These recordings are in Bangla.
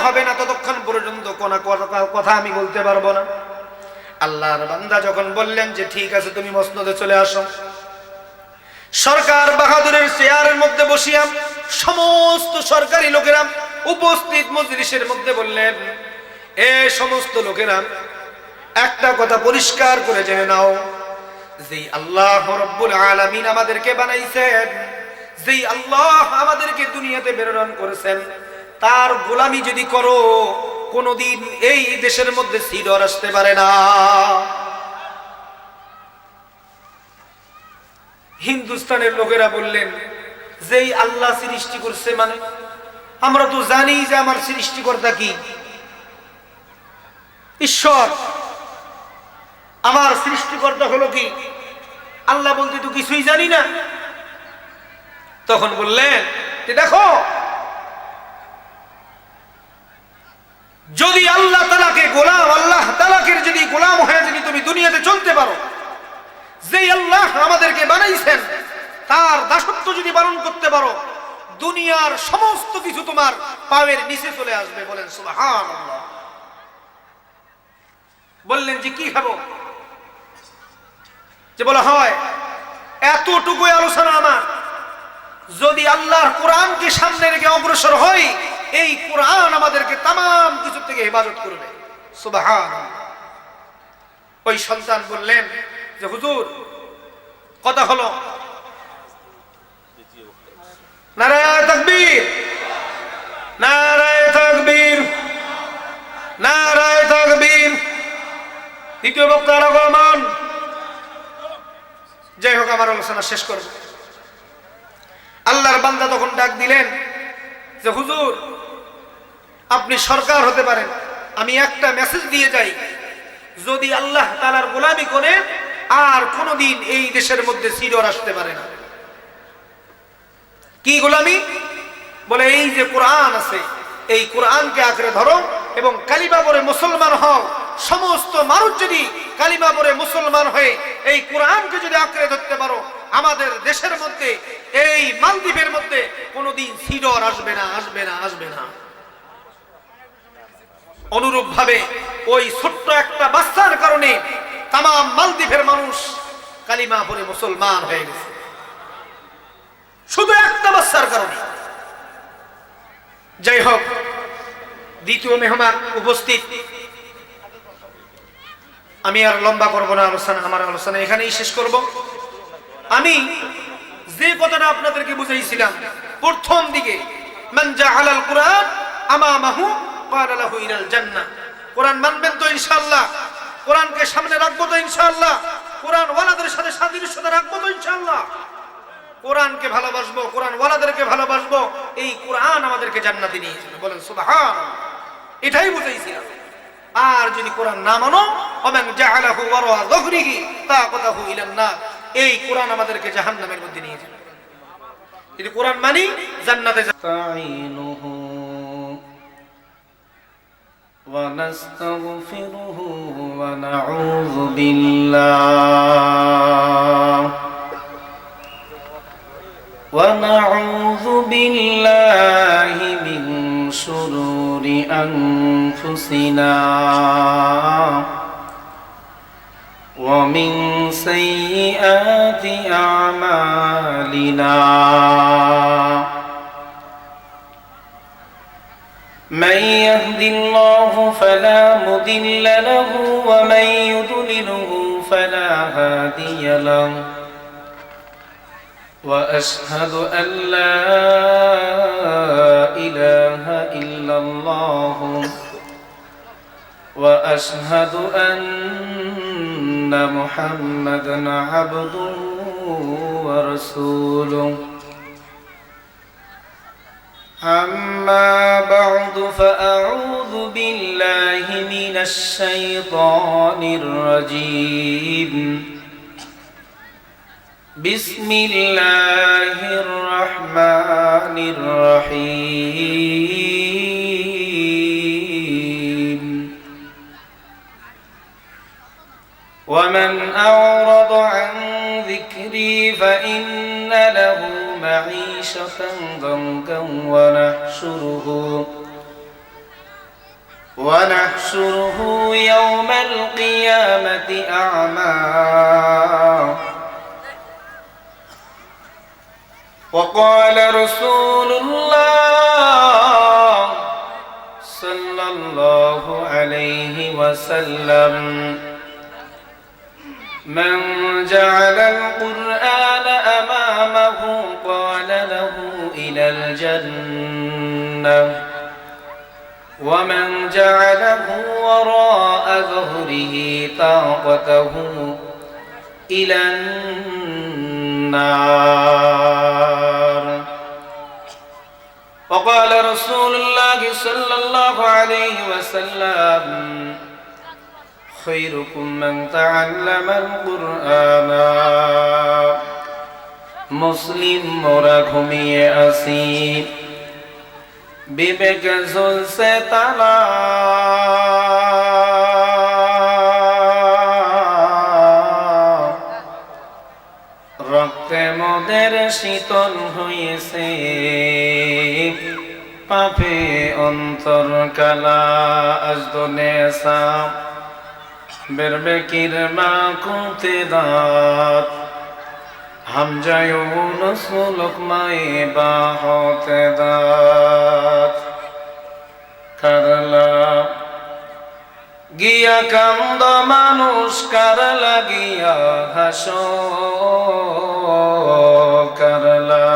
হবে না ততক্ষণ পর্যন্ত কোনো কথা আমি বলতে পারবো না। আল্লাহর বান্দা যখন বললেন যে ঠিক আছে তুমি মসনদে চলে আসো, সরকার বাহাদুরের চেয়ারের মধ্যে বসিয়া সমস্ত সরকারি লোকেরা উপস্থিত মজলিসের মধ্যে বললেন, এ সমস্ত লোকেরা একটা কথা পরিষ্কার করে জেনে নাও, যে আল্লাহ রাব্বুল আলামিন আমাদেরকে বানাইছেন, যে আল্লাহ আমাদেরকে দুনিয়াতে প্রেরণ করেছেন, তার গোলামি যদি করো কোনদিন এই দেশের মধ্যে সিডর আসতে পারে না। হিন্দুস্তানের লোকেরা বললেন, যেই আল্লাহ সৃষ্টি করছে, মানে আমরা তো জানি যে আমার সৃষ্টিকর্তা কি, ঈশ্বর। আমার সৃষ্টিকর্তা হলো কি আল্লাহ, বলতে তো কিছুই জানি না। তখন বললেন যে দেখো, যদি আল্লাহ তাআলাকে গোলাম, আল্লাহ তাআলাকে যদি গোলাম হয়ে যদি তুমি দুনিয়াতে চলতে পারো, যেই আল্লাহ আমাদেরকে বানাইছেন তার দাসত্ব যদি পালন করতে পারো, দুনিয়ার সমস্ত কিছু তোমার পায়ের নিচে চলে আসবে। বলেন সুবহানাল্লাহ। বললেন যে কি খাবো? যে বলা হয় এতটুকু আলোচনা আমার, যদি আল্লাহর কোরআনকে সামনে রেখে অগ্রসর হই, এই কোরআন আমাদেরকে তামাম কিছু থেকে হেফাজত করবে। সুবহানাল্লাহ। ওই সন্তান বললেন যে হুজুর, কথা হলো নারায়ে তাকবীর, নারায়ে তাকবীর, নারায়ে তাকবীর। দ্বিতীয় বক্তার আগমন। যাই হোক, আমার আলোচনা শেষ করব। আল্লাহর বান্দা তখন ডাক দিলেন যে হুজুর, আপনি সরকার হতে পারেন, আমি একটা মেসেজ দিয়ে যাই, যদি আল্লাহ তাআলার গোলামি করে আর কোনদিন এই দেশের মধ্যে সিডর আসতে পারে না। কি গোলামি? বলে এই যে কোরআন আছে, এই কোরআনকে আঁকড়ে ধরো এবং কালিমা পড়ে মুসলমান হও। সমস্ত মানুষ যদি কালিমা পড়ে মুসলমান হয়ে এই কোরআনকে যদি আঁকড়ে ধরতে পারো, আমাদের দেশের মধ্যে, এই মালদ্বীপের মধ্যে কোনদিন সিডর আসবে না, আসবে না, আসবে না। অনুরূপ ভাবে ওই ছোট্ট একটা বাচ্চার কারণে তামাম মালদ্বীপের মানুষ কালিমা পড়ে মুসলমান হয়ে গেছে, শুধু একটা বাচ্চার কারণে। যাই হোক, দ্বিতীয় মেহমান উপস্থিত। আমি আর লম্বা করব না আলোচনা, আমার আলোচনা এখানেই শেষ করব। আমি যে কথাটা আপনাদেরকে বুঝাইছিলাম প্রথম দিকে, মান জাআলাল কুরআন আমামাহু ক্বালা লাহু ইলাল জান্নাহ। কোরআন মানবেন তো ইনশাআল্লাহ? কোরআনকে সামনে রাখবো তো ইনশাআল্লাহ? কোরআন ওয়ালাদের সাথে সাদৃশ্যতা রাখবো তো ইনশাআল্লাহ? কোরআনকে ভালোবাসবো, কোরআন ওয়ালাদেরকে ভালোবাসবো, এই কোরআন আমাদেরকে জান্নাতে নিয়ে যাবে। বলেন সুবহানাল্লাহ। এটাই বুঝাইছিলাম। আর যদি কোরআন না মানো, ওমান জাআলাহু ওয়ারা যহরিহি তাকাতাহু ইলান নার, এই কোরআন আমাদেরকে জাহান্নামের মধ্যে নিয়ে যাবে। যদি কোরআন মানি, জান্নাতে যাইনুহু ওয়া নাস্তাগফিরুহু ওয়া নাউযু বিল্লাহ ونعوذ بالله من شرور أنفسنا ومن سيئات أعمالنا من يهد الله فلا مضل له ومن يضلله فلا هادي له وأشهد أن لا إله إلا الله وأشهد أن محمدًا عبده ورسوله أما بعد فأعوذ بالله من الشيطان الرجيم بسم الله الرحمن الرحيم ومن أعرض عن ذكري فإن له معيشة ضنكا ونحشره يوم القيامة أعمى وقال رسول الله صلى الله عليه وسلم من جعل القرآن أمامه قال له إلى الجنة ومن جعله وراء ظهره طاقته إلى النار. وقال رسول الله صلى الله عليه وسلم خيركم من تعلم القرآن. মুসলিম মোরা ঘুমিয়ে আসি বিবেক জ্বলছে তালা রক্তে মোদের শীতল হয়েছে পাপে অন্তর কালা আজদনেসা বেরবেকির মা কুতে দাঁত হামজা ইউনুস লোকমায়ে বা হতে দাঁত করলা গিয়া কান্দ মানুষ কার লাগিয়া হাসো করলা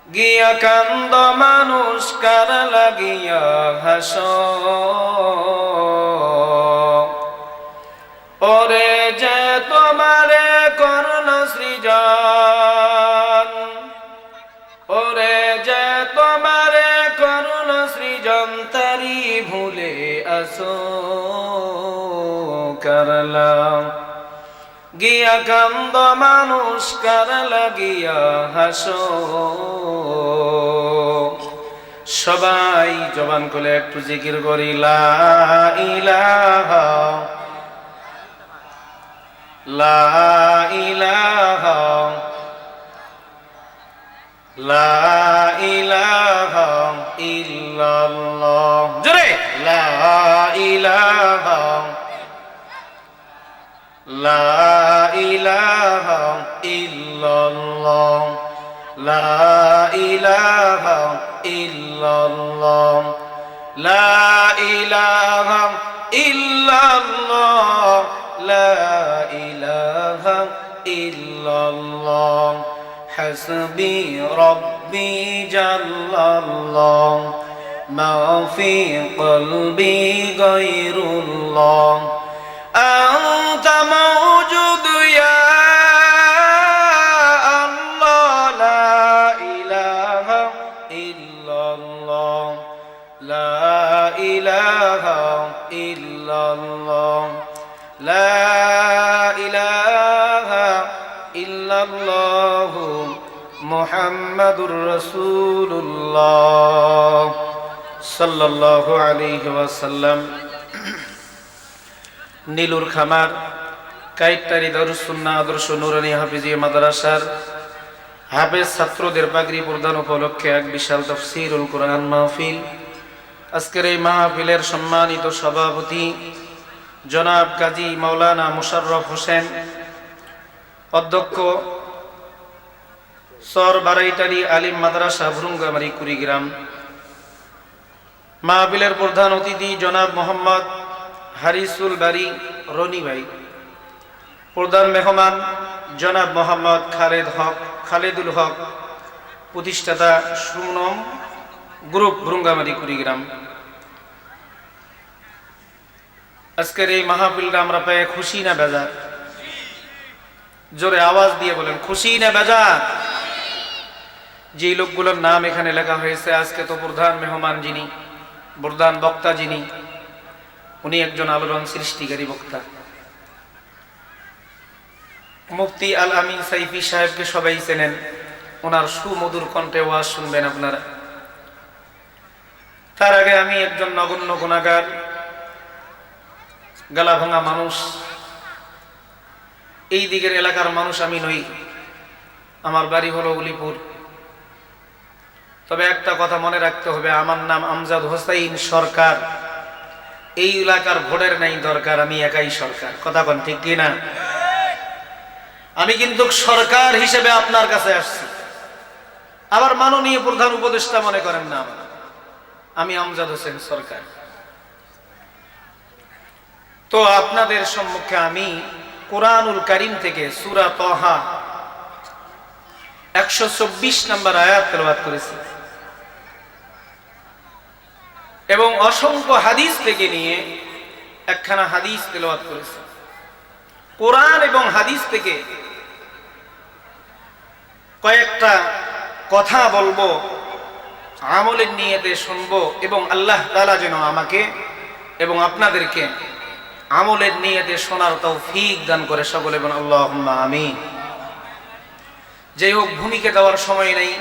গিয়া কান্দ মানুষ কার লাগিয়া হাসো ওরে যে তোমারে করুণ সৃজন ওরে যে তোমারে করুণ সৃজন তারি ভুলে আসো করলা গিয়া কান্দ মানুষ কার লাগিয়া হাসো সবাই জবান খুলে একটু জিকির করি লা ইলাহা লা ইলাহা লা ইলাহা ইল্লাল্লাহ জোরে লা ইলাহা লা ইলাহা ইল্লাল্লাহ লা ইলাহা ইল্লাল্লাহ লা ইলাহা ইল্লাল্লাহ লা ইলাহা ইল্লাল্লাহ হাসবি রব্বি জাল্লাল্লাহ মা ফি কলবি গায়রুল্লাহ আনতা মাওজুদ ইয়া আল্লাহ লা ইলাহা ইল্লাল্লাহ লা ইলাহা ইল্লাল্লাহ লা ইলাহা ইল্লাল্লাহ মুহাম্মাদুর রাসূলুল্লাহ সাল্লাল্লাহু আলাইহি ওয়াসাল্লাম। নীলুর খামার কাইটারি দারুস সুন্নাহ আদর্শ নুরানী হাফিজিয়া মাদ্রাসার হাফেজ ছাত্রদের পাগড়ি প্রদান উপলক্ষে এক বিশাল তাফসীরুল কোরআন মাহফিল। আজকের এই মাহফিলের সম্মানিত সভাপতি জনাব কাজী মাওলানা মুশাররফ হোসেন, অধ্যক্ষ সর বারাইটারি আলিম মাদ্রাসা ভুরুঙ্গামারি কুড়িগ্রাম। মাহফিলের প্রধান অতিথি জনাব মোহাম্মদ হারিসুল বারি রনি ভাই। প্রধান মেহমান জনাব মোহাম্মদ খালেদুল হক, প্রতিষ্ঠাতা সুমনম গ্রুপ ভুরুঙ্গামারি কুড়িগ্রাম। আজকের এই মাহফিলটা আমরা পেয়ে খুশি না বেজার? জোরে আওয়াজ দিয়ে বলেন, খুশি না বেজার? যে লোকগুলোর নাম এখানে লেখা হয়েছে, আজকে তো প্রধান মেহমান যিনি, প্রধান বক্তা যিনি, উনি একজন আলোড়ন সৃষ্টিকারী বক্তা। মুফতি আল আমিন সাইফি সাহেবকে সবাই চেনেন, ওনার সুমধুর কণ্ঠে ওয়াজ শুনবেন আপনারা। তার আগে আমি একজন নগণ্য গুনাহগার, গলা ভাঙা মানুষ, এই দিকের এলাকার মানুষ আমি নই। আমার বাড়ি হলো উলিপুর, তবে একটা কথা মনে রাখতে হবে, আমার নাম আমজাদ হোসাইন সরকার। এই এলাকার ভোটের নাই দরকার, আমি একাই সরকার। কথা কোন ঠিক কিনা? আমি কিন্তু সরকার হিসেবে আপনার কাছে আসছি। আবার মাননীয় প্রধান উপদেষ্টা মনে করেন না, আমি আমজাদ হোসেন সরকার। তো আপনাদের সম্মুখে আমি কোরআনুল কারীম থেকে সূরা তাহা 124 নম্বর আয়াত তেলাওয়াত করেছি এবং অসংখ্য হাদিস থেকে নিয়ে একখানা হাদিস তেলাওয়াত করেছি। কোরআন এবং হাদিস থেকে কয়েকটা কথা বলবো, আমলের নিয়তে শুনবো এবং আল্লাহ তাআলা যেন আমাকে এবং আপনাদেরকে আমলের নিয়তে শোনার তৌফিক দান করে। সকলে বলেন আল্লাহুম্মা আমিন। যাই হোক, ভূমিকা দেওয়ার সময় নেই,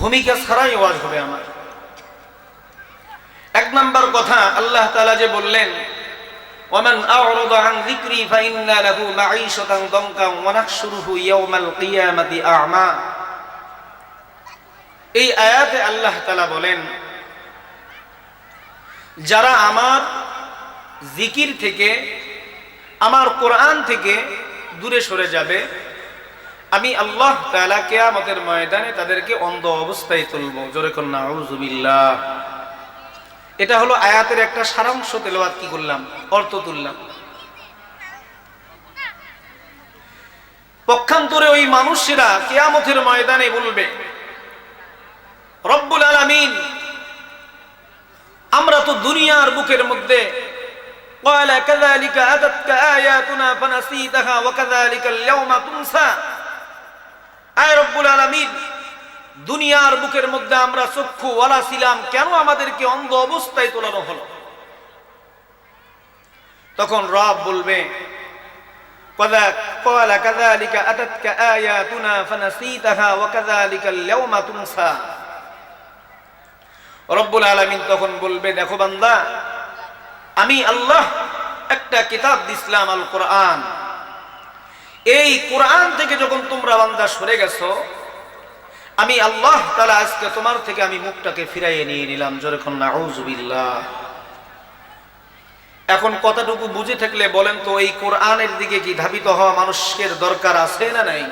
ভূমিকা ছাড়াই ওয়াজ হবে আমার। এক নাম্বার কথা, আল্লাহ তাআলা যে বললেন ওয়ামান আ'রাদা আন যিকরি ফাইন্না লাহু মাঈশাতান দানকা ওয়া নাহশুরুহু ইয়াওমাল কিয়ামাতি আ'মা। এই আয়াতে আল্লাহ তাআলা বলেন, যারা আমার জিকির থেকে, আমার কোরআন থেকে দূরে সরে যাবে, আমি আল্লাহ তাআলা কিয়ামতের ময়দানে তাদেরকে অন্ধ অবস্থায় তুলব। জোরে কোন নাউযুবিল্লাহ। এটা হলো আয়াতের একটা সারাংশ তেলাওয়াত কি করলাম, অর্থ তুললাম। পক্ষান্তরে ওই মানুষেরা কিয়ামতের ময়দানে বলবে, রব্বুল আলামিন, আমরা তো দুনিয়ার বুকের মধ্যে ক্বালা কাযালিকা আতাতকা আয়াতুনা ফানাসিতাহা ওয়া কাযালিকাল ইয়াওমা তুনসা। আয় রব্বুল আলামিন, দুনিয়ার বুকের মধ্যে আমরা চক্ষু ওয়ালা ছিলাম, কেন আমাদেরকে অন্ধ অবস্থায় তোলানো হলো? তখন রব বলবে, ক্বালা কাযালিকা আতাতকা আয়াতুনা ফানাসিতাহা ওয়া কাযালিকাল ইয়াওমা তুনসা। রব্বুল আলামিন তখন বলবে, দেখো বান্দা, আমি আল্লাহ একটা কিতাব দিছিলাম, আল কোরআন। এই কোরআন থেকে যখন তোমরা বান্দা সরে গেছো, আমি আল্লাহ তাআলা আজকে তোমার থেকে আমি মুখটাকে ফিরাইয়ে নিয়ে নিলাম। জোরে কোন নাউযুবিল্লাহ। এখন কতটুকু বুঝে থাকলে বলেন তো, এই কোরআনের দিকে কি ধাবিত হওয়া মানুষের দরকার আছে না নাই?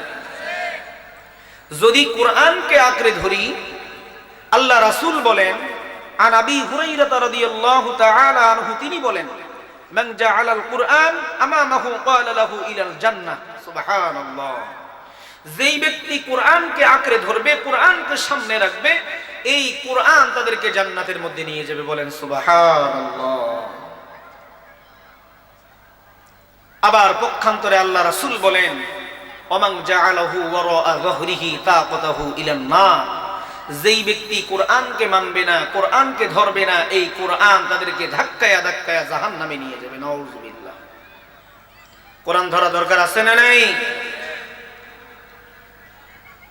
যদি কোরআনকে আঁকড়ে ধরি, আল্লাহ রাসূল বলেন, আন আবি হুরায়রা রাদিয়াল্লাহু তাআলা আনহু, তিনি বলেন, মান জাআলাল কুরআন আমামাহু ক্বালা লাহু ইলাল জান্নাহ। সুবহানাল্লাহ। যেই ব্যক্তি কোরআনকে আঁকড়ে ধরবে, কোরআনকে সামনে রাখবে, এই কোরআন তাদেরকে জান্নাতের মধ্যে নিয়ে যাবে। বলেন সুবহানাল্লাহ। আবার পক্ষান্তরে আল্লাহ রাসূল বলেন, ওমান জাআলাহু ওয়ারাআ যহরিহি তাকাতাহু ইলান নার। যেই ব্যক্তি কোরআনকে মানবে না, কোরআনকে ধরবে না, এই কোরআন তাদেরকে ধাক্কায়া ধাক্কায়া জাহান্নামে নিয়ে যাবে। নাউযুবিল্লাহ। কোরআন ধরা দরকার আছে না নাই?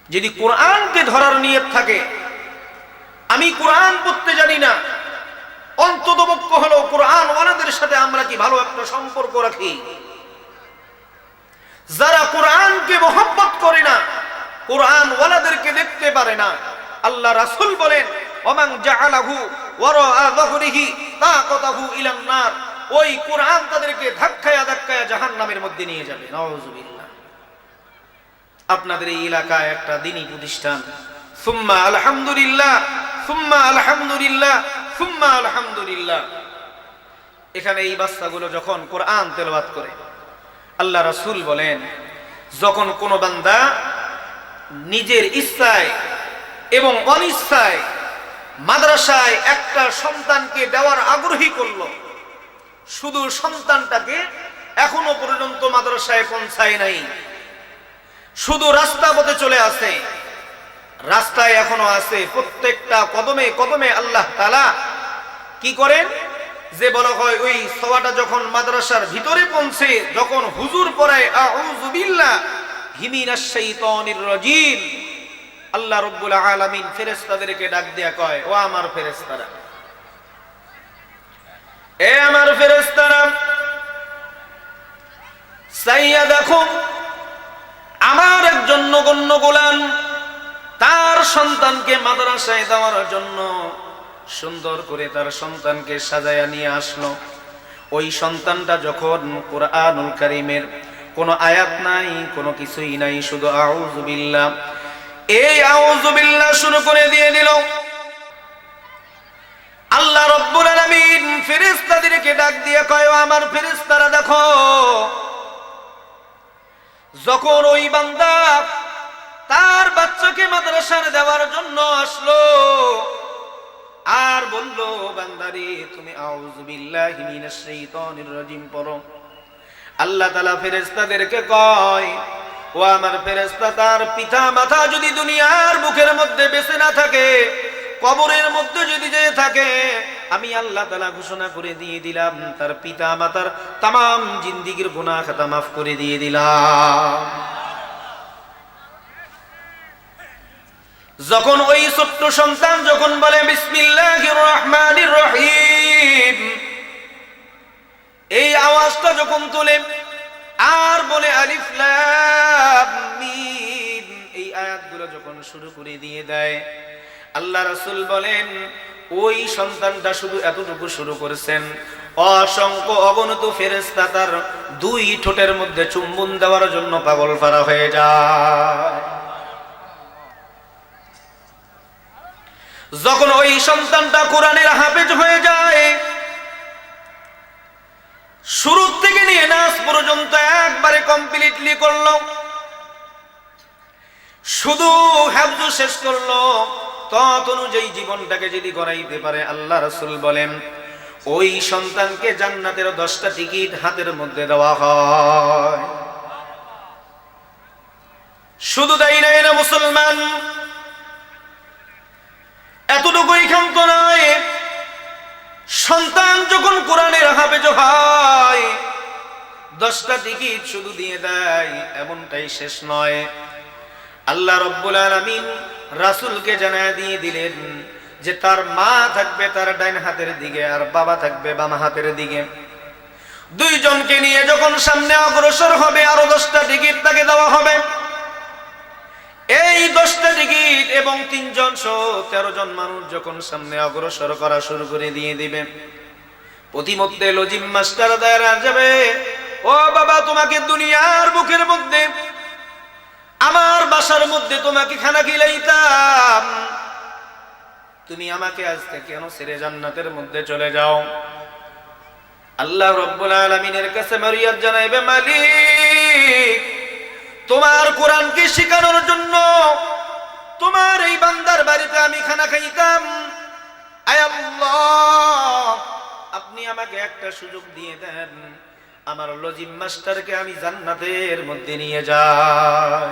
যদি কোরআনকে ধরার নিয়ত থাকে, আমি কোরআন পড়তে জানি না, অন্ততপক্ষ হলো কোরআন ওয়ালাদের সাথে আমরা কি ভালো একটা সম্পর্ক রাখি। যারা কোরআনকে মহব্বত করে না, কোরআন ওয়ালাদেরকে দেখতে পারে না, আল্লাহ রাসূল বলেন, ওমান জাআলাহু ওয়ারাআ যহরিহি তাকাতাহু ইলান নার। ওই কোরআন তাদেরকে ধাক্কায়া ধাক্কায়া জাহান্নামের মধ্যে নিয়ে যাবে। নাউযুবিল্লাহ। আপনাদের এই এলাকায় একটা দ্বীনি প্রতিষ্ঠান, সুম্মা আলহামদুলিল্লাহ, সুম্মা আলহামদুলিল্লাহ, সুম্মা আলহামদুলিল্লাহ, এখানে এই বাচ্চাগুলো যখন কোরআন তেলাওয়াত করে, আল্লাহ রাসূল বলেন, যখন কোন বান্দা নিজের ইচ্ছায় এবং অনিচ্ছায় মাদ্রাসায় একটা সন্তানকে দেওয়ার আগ্রহী করলো, শুধু সন্তানটাকে এখনো পর্যন্ত মাদ্রাসায় পৌঁছায় নাই, শুধু রাস্তা পথে চলে আসে, রাস্তায় এখনো আছে, প্রত্যেকটা কদমে কদমে আল্লাহ তাআলা কি করেন, যে বলা হয় ওই সওয়াটা যখন মাদ্রাসার ভিতরে পৌঁছে, যখন হুজুর পড়ায় আউযু বিল্লাহি মিনাশ শাইতানির রাজিম, আল্লাহ রাব্বুল আলামিন ফেরেশতাদেরকে ডাক দিয়া কয়, ও আমার ফেরেশতারা, এ আমার ফেরেশতারা, সাইয়া দেখো আমার একজন নগণ্য গোলাম তার সন্তানকে মাদ্রাসায় দেওয়ার জন্য সুন্দর করে তার সন্তানকে সাজায়া নিয়ে আসলো। ওই সন্তানটা যখন কুরআনুল কারীমের কোনো আয়াত নাই, কোনো কিছুই নাই, শুধু আউযু বিল্লাহ, এই আউযু বিল্লাহ শুরু করে দিয়ে দিল। আল্লাহ রাব্বুল আলামিন ফেরেশতাদেরকে ডাক দিয়ে কয়, আমার ফেরেশতারা দেখো, যখন ওই বান্দা তার বাচ্চাকে মাদ্রাসায় দেওয়ার জন্য আসলো আর বলল, বান্দারে তুমি আউযু বিল্লাহি মিনাশ শাইতানির রাজিম পড়ো, আল্লাহ তাআলা ফেরেশতাদেরকে কয়, ও আমার ফেরেশতা, তার পিতা মাতা যদি দুনিয়ার বুকের মধ্যে বেঁচে না থাকে, কবরের মধ্যে যদি যেয়ে থাকে, আমি আল্লাহ তাআলা ঘোষণা করে দিয়ে দিলাম তার পিতা মাতার তামাম জিন্দেগীর গুনাহ খাতা মাফ করে দিয়ে দিলাম। যখন ওই ছোট্ট সন্তান যখন বলে বিসমিল্লাহির রহমানির রহিম, এই আওয়াজটা যখন তোলে আর বলে আলিফ লাম মিম, এই আয়াতগুলো যখন শুরু করে দিয়ে দেয়, আল্লাহ রাসূল বলেন ওই সন্তানটা শুধু এতটুকু শুরু করেছেন, অসংখ্য অগণিত ফেরেশতা তার দুই ঠোঁটের মধ্যে চুম্বন দেওয়ার জন্য পাগল পারা হয়ে যায়। যখন ওই সন্তানটা কোরআনের হাফেজ হয়ে যায়, শুরু থেকে নিয়ে নাস পর্যন্ত একবারে কমপ্লিটলি করলো, শুধু হাফজ শেষ করলো, তত অনুযায়ী জীবনটাকে যদি গড়াইতে পারে, আল্লাহ রাসূল বলেন ওই সন্তানকে জান্নাতের 10টা টিকিট হাতের মধ্যে দেওয়া হয়। শুধু তাই নয় না মুসলমান, এতটুকুই ক্ষান্ত নয়, সন্তান যখন কোরআনের হাফেজ হয় 10টা টিকিট শুধু দিয়ে দেয়, এমনটাই শেষ নয়, আল্লাহ রাব্বুল আলামিন রাসূলকে জানায় দিয়ে দিলেন যে তার মা থাকবে তার ডান হাতের দিকে আর বাবা থাকবে বাম হাতের দিকে। দুইজনকে নিয়ে যখন সামনে অগ্রসর হবে আরো 10টা টিকিট তাকে দেওয়া হবে। এই 10টা টিকিট এবং 3 জন সহ 13 জন মানুষ যখন সামনে অগ্রসর করা শুরু করে দিয়ে দিবে, প্রতিমধ্যে লজিম মাস্টার দাঁড়া যাবে, ও বাবা, তোমাকে দুনিয়ার বুকের মধ্যে আমার বাসার মধ্যে তোমাকে খানা খিলাইতাম, তুমি আমাকে আজ থেকে কেন ছেড়ে জান্নাতের মধ্যে চলে যাও? আল্লাহ রাব্বুল আলামিনের কাছে মারিয়াত জানাইবে, মালিক, তোমার কোরআনকে শেখানোর জন্য তোমার এই বান্দার বাড়িতে আমি খানা খাইতাম, আয় আল্লাহ, আপনি আমাকে একটা সুযোগ দিয়ে দেন, আমার লজিম মাস্টারকে আমি জান্নাতের মধ্যে নিয়ে যাই।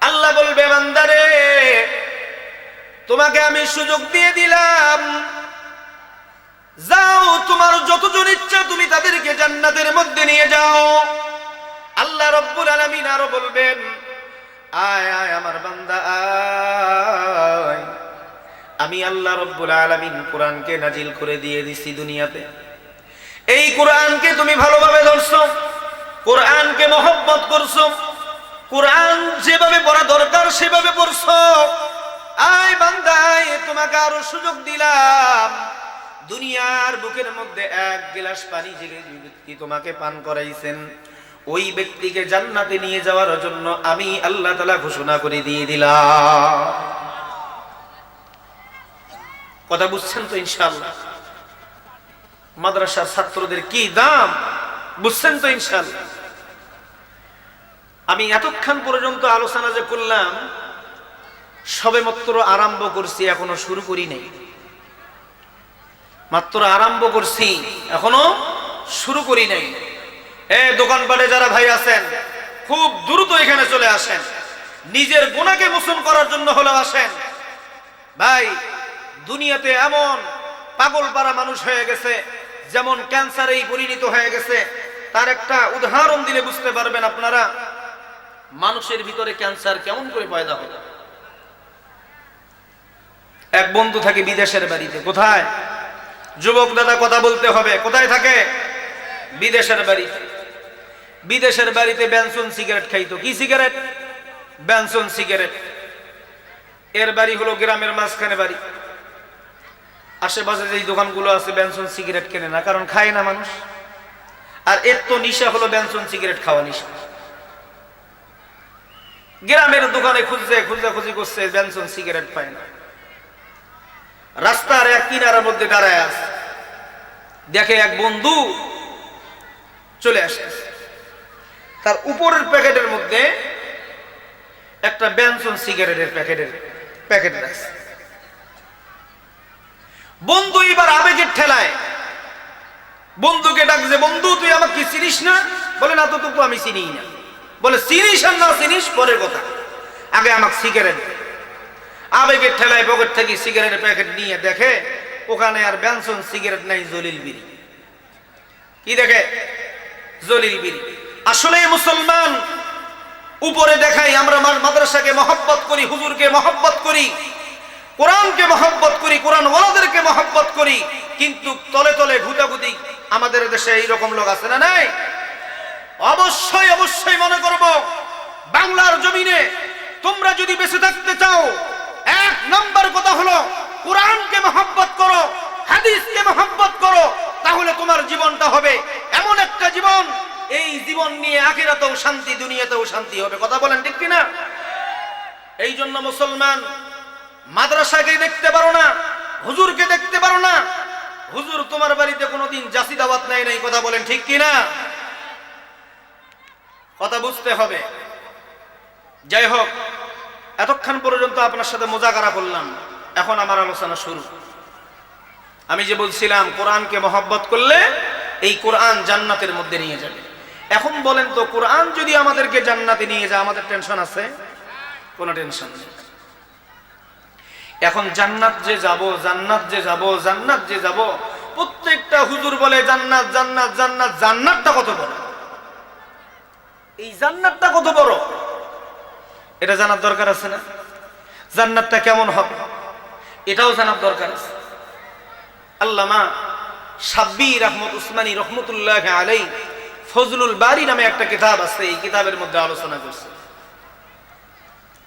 আল্লাহ বলবে, বান্দারে, তোমাকে আমি সুযোগ দিয়ে দিলাম, যাও, তোমার যতজন ইচ্ছা তুমি তাদেরকে জান্নাতের মধ্যে নিয়ে যাও। আল্লাহ রাব্বুল আলামিন আরো বলবেন, আয় আয় আমার বান্দা আয়, আমি আল্লাহ রাব্বুল আলামিন কোরআনকে নাজিল করে দিয়ে দিছি দুনিয়াতে, এই কোরআনকে তুমি ভালোভাবে ধরছো, কোরআনকে মহব্বত করছো, কোরআন যেভাবে পড়া দরকার সেভাবে পড়ছো, আয় বান্দা আয়, তোমাকে আরো সুযোগ দিলাম, দুনিয়ার বুকের মধ্যে 1 গ্লাস পানি যে ব্যক্তি তোমাকে পান করাইছেন ওই ব্যক্তিকে জান্নাতে নিয়ে যাওয়ার জন্য আমি আল্লাহ তাআলা ঘোষণা করে দিয়ে দিলাম। কথা বুঝছেন তো ইনশাআল্লাহ? মাদ্রাসার ছাত্রদের কি দাম বুঝছেন তো ইনশাআল্লাহ? আমি এতক্ষণ পর্যন্ত আলোচনা যে করলাম সবে মাত্র আরম্ভ করছি, এখনো শুরু করি নাই, মাত্র আরম্ভ করছি, এখনো শুরু করি নাই। দোকানপাটে যারা ভাই আছেন খুব দ্রুত এখানে চলে আসেন, নিজের গুনাহকে মোচন করার জন্য হলেও আসেন। ভাই, দুনিয়াতে এমন পাগল পারা মানুষ হয়ে গেছে, যেমন ক্যান্সারেই পরিণত হয়ে গেছে। তার একটা উদাহরণ দিলে বুঝতে পারবেন আপনারা মানুষের ভিতরে ক্যান্সার কেমন করে পয়দা হয়। এক বন্ধু থাকে বিদেশের বাড়িতে। কোথায়? যুবক দাদা কথা বলতে হবে, কোথায় থাকে? বিদেশের বাড়িতে। বিদেশের বাড়িতে বেনসন সিগারেট খাইতো। কি সিগারেট? Benson cigarette. এর বাড়ি হলো গ্রামের মাঝখানে বাড়ি। আশেপাশে যেই দোকানগুলো আছে বেনসন সিগারেট কেনে না, কারণ খায় না মানুষ। আর এর তো নিশা হলো বেনসন সিগারেট খাওয়া নিশা। গ্রামের দোকানে খুঁজি করছে, বেনসন সিগারেট পায় না। রাস্তার এক কিনারার মধ্যে দাঁড়ায় আছে, দেখে এক বন্ধু চলে আসতেছে, তার উপরের প্যাকেটের মধ্যে একটা বেনসন সিগারেটের প্যাকেট রাখছে। বন্ধু এবার আবেগের ঠেলায় বন্ধুকে ডাকছে, বন্ধু তুই আমাকে চিনিস না? বলে না তো, তোকে আমি চিনি না। বলে চিনিস আর না চিনিস পরের কথা, আগে আমাকে সিগারেট। আবেগের ঠেলায় পকেট থেকে সিগারেটের প্যাকেট নিয়ে দেখে ওখানে আর বেনসন সিগারেট নাই, জলিল বিড়ি। কি দেখে? জলিল বিড়ি। আসলে মুসলমান উপরে দেখাই আমরা মাদ্রাসাকে মহব্বত করি, হুজুরকে মহব্বত করি, কোরআনকে মহব্বত করি, কোরআন ওয়ালাদেরকে মহব্বত করি, কিন্তু তলে তলে ঘুতাঘুতি আমাদের দেশে এইরকম লোক আছে না নাই? অবশ্যই অবশ্যই মনে করব, বাংলার জমিনে তোমরা যদি বেঁচে থাকতে চাও, এক নম্বর কথা হলো কোরআনকে মহব্বত করো, হাদিসকে মহব্বত করো, তাহলে তোমার জীবনটা হবে এমন একটা জীবন, এই জীবন নিয়ে আখিরাতেও শান্তি, দুনিয়াতেও শান্তি হবে। কথা বলেন ঠিক কিনা? এই জন্য মুসলমান মাদ্রাসাকে দেখতে পারো না, হুজুরকে দেখতে পারো না। হুজুর তোমার বাড়িতে কোনোদিন জাসি দাওয়াত নেয় নাই। কথা বলেন ঠিক কিনা? কথা বুঝতে হবে। যাই হোক, এতক্ষণ পর্যন্ত আপনার সাথে মুজাকারা করলাম, এখন আমার আলোচনা শুরু। আমি যে বলছিলাম কোরআনকে মহব্বত করলে এই কোরআন জান্নাতের মধ্যে নিয়ে যাবে। এখন বলেন তো, কোরআন যদি আমাদেরকে জান্নাতে নিয়ে যায়, আমাদের টেনশন আছে? কোনো টেনশন নেই। এখন জান্নাত যে যাব, জান্নাত যে যাব, জান্নাত যে যাব, প্রত্যেকটা হুজুর বলে জান্নাত জান্নাত জান্নাত। জান্নাতটা কত বড়, এই জান্নাতটা কত বড়, এটা জানার দরকার আছে না? জান্নাতটা কেমন হবে এটাও জানার দরকার আছে। আল্লামা সাব্বির আহমদ উসমানী রহমতুল্লাহ আলাইহি ফজলুল বারী নামে একটা কিতাব আছে, এই কিতাবের মধ্যে আলোচনা করছে।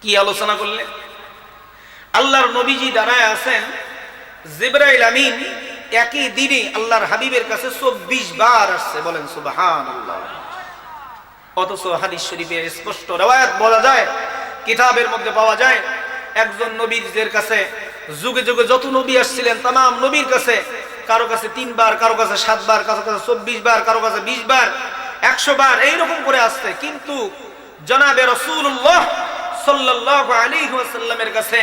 কি আলোচনা করলে? আল্লাহর নবীজি দাঁড়ায় আছেন, জিবরাইল আমিন একই দিনে আল্লাহর হাবিবের কাছে 24 বার আসছে। বলেন সুবহানাল্লাহ। অথচ হাদিস শরীফে স্পষ্ট রওয়ায়াত বলা যায়, কিতাবের মধ্যে পাওয়া যায়, একজন নবীর কাছে যুগে যুগে যত নবী আসছিলেন तमाम নবীর কাছে, কারো কাছে 3 বার, কারো কাছে 7 বার, কারো কাছে 24 বার, কারো কাছে 20 বার, 100 বার, এইরকম করে আসছে। কিন্তু জনাবে রাসূলুল্লাহ সাল্লাল্লাহু আলাইহি ওয়াসাল্লামের কাছে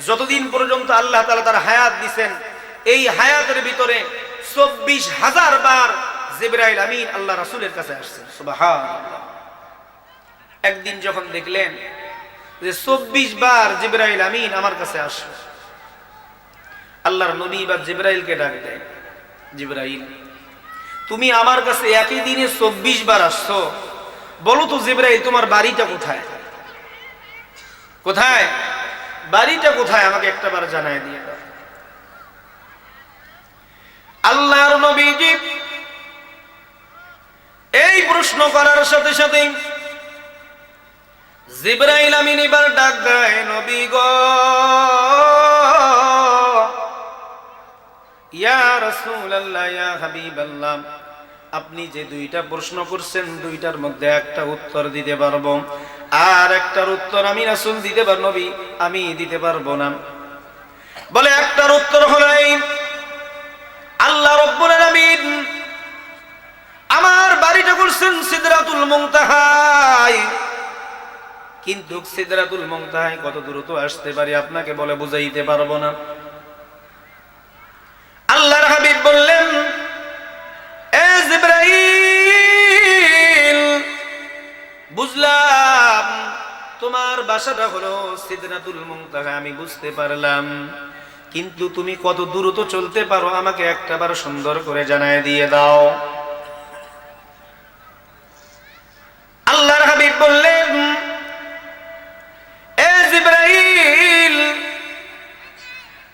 যতদিন পর্যন্ত আল্লাহ তাআলা তার হায়াত দিবেন, এই হায়াতের ভিতরে 24,000 বার জিবরাইল আমিন আল্লাহ রাসূলের কাছে আসছেন। সুবহানাল্লাহ। একদিন যখন দেখলেন যে 24 বার জিবরাইল আমিন আমার কাছে আসছে, আল্লাহর নবী বা জিবরাইলকে ডাক দেয়, জিবরাইল তুমি আমার কাছে একই দিনে 24 বার আসছো, বলো তো জিবরাইল তোমার বাড়িটা কোথায়? কোথায় বাড়িটা কোথায়? আমাকে একটাবার জানায় দিয়ে দাও। আল্লাহর নবীজি এই প্রশ্ন করার সাথে সাথে জিবরাইল আমিন এবার ডাক দেয়, নবী গো, ইয়া রাসূলুল্লাহ, ইয়া হাবিবাল্লাহ, আপনি যে দুইটা প্রশ্ন করছেন, দুইটার মধ্যে একটা উত্তর দিতে পারবো, আর একটার উত্তর আমি রাসূল দিতে পারবো, নবী আমি দিতে পারবো না। বলে একটার উত্তর হলো এই, আল্লাহ রাব্বুল আলামিন আমার বাড়িটা করছেন সিদরাতুল মুনতাহায়, কিন্তু সিদরাতুল মুনতাহায় কত দ্রুত আসতে পারি আপনাকে বলে বুঝাইতে পারবো না। আল্লাহর হাবিব বললেন, এ জিবরাইল, বুঝলাম তোমার বাসাটা হলো সিদরাতুল মুনতাহা, আমি বুঝতে পারলাম, কিন্তু তুমি কত দ্রুত চলতে পারো আমাকে একটাবার সুন্দর করে জানায় দিয়ে দাও। আল্লাহর হাবিব বললেন, এ জিবরাইল,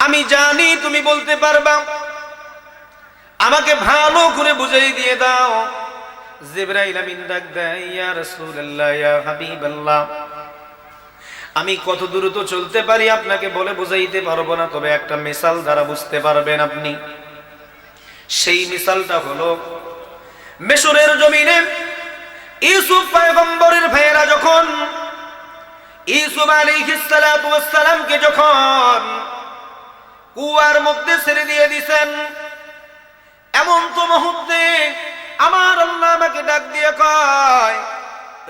আমি জানি তুমি বলতে পারবা, আমাকে ভালো করে বুঝাই দিয়ে দাও। জিবরাইল আমিন ডাক দেয়, ইয়া রাসূলুল্লাহ, ইয়া হাবিবাল্লাহ, আমি কত দ্রুত চলতে পারি আপনাকে বলে বোঝাইতে পারবো না, তবে একটা মিসাল দ্বারা বুঝতে পারবেন আপনি। সেই মিসালটা হলো, মিশরের জমিনে ইউসুফ পয়গম্বরের ভাইয়েরা যখন ইউসুফ আলাইহিস সালাতু ওয়াস সালামকে যখন কুয়ার মধ্যে ছেড়ে দিয়ে দিয়েছেন, এমন তো মুহূর্তে আমার আল্লাহ আমাকে ডাক দিয়ে কয়,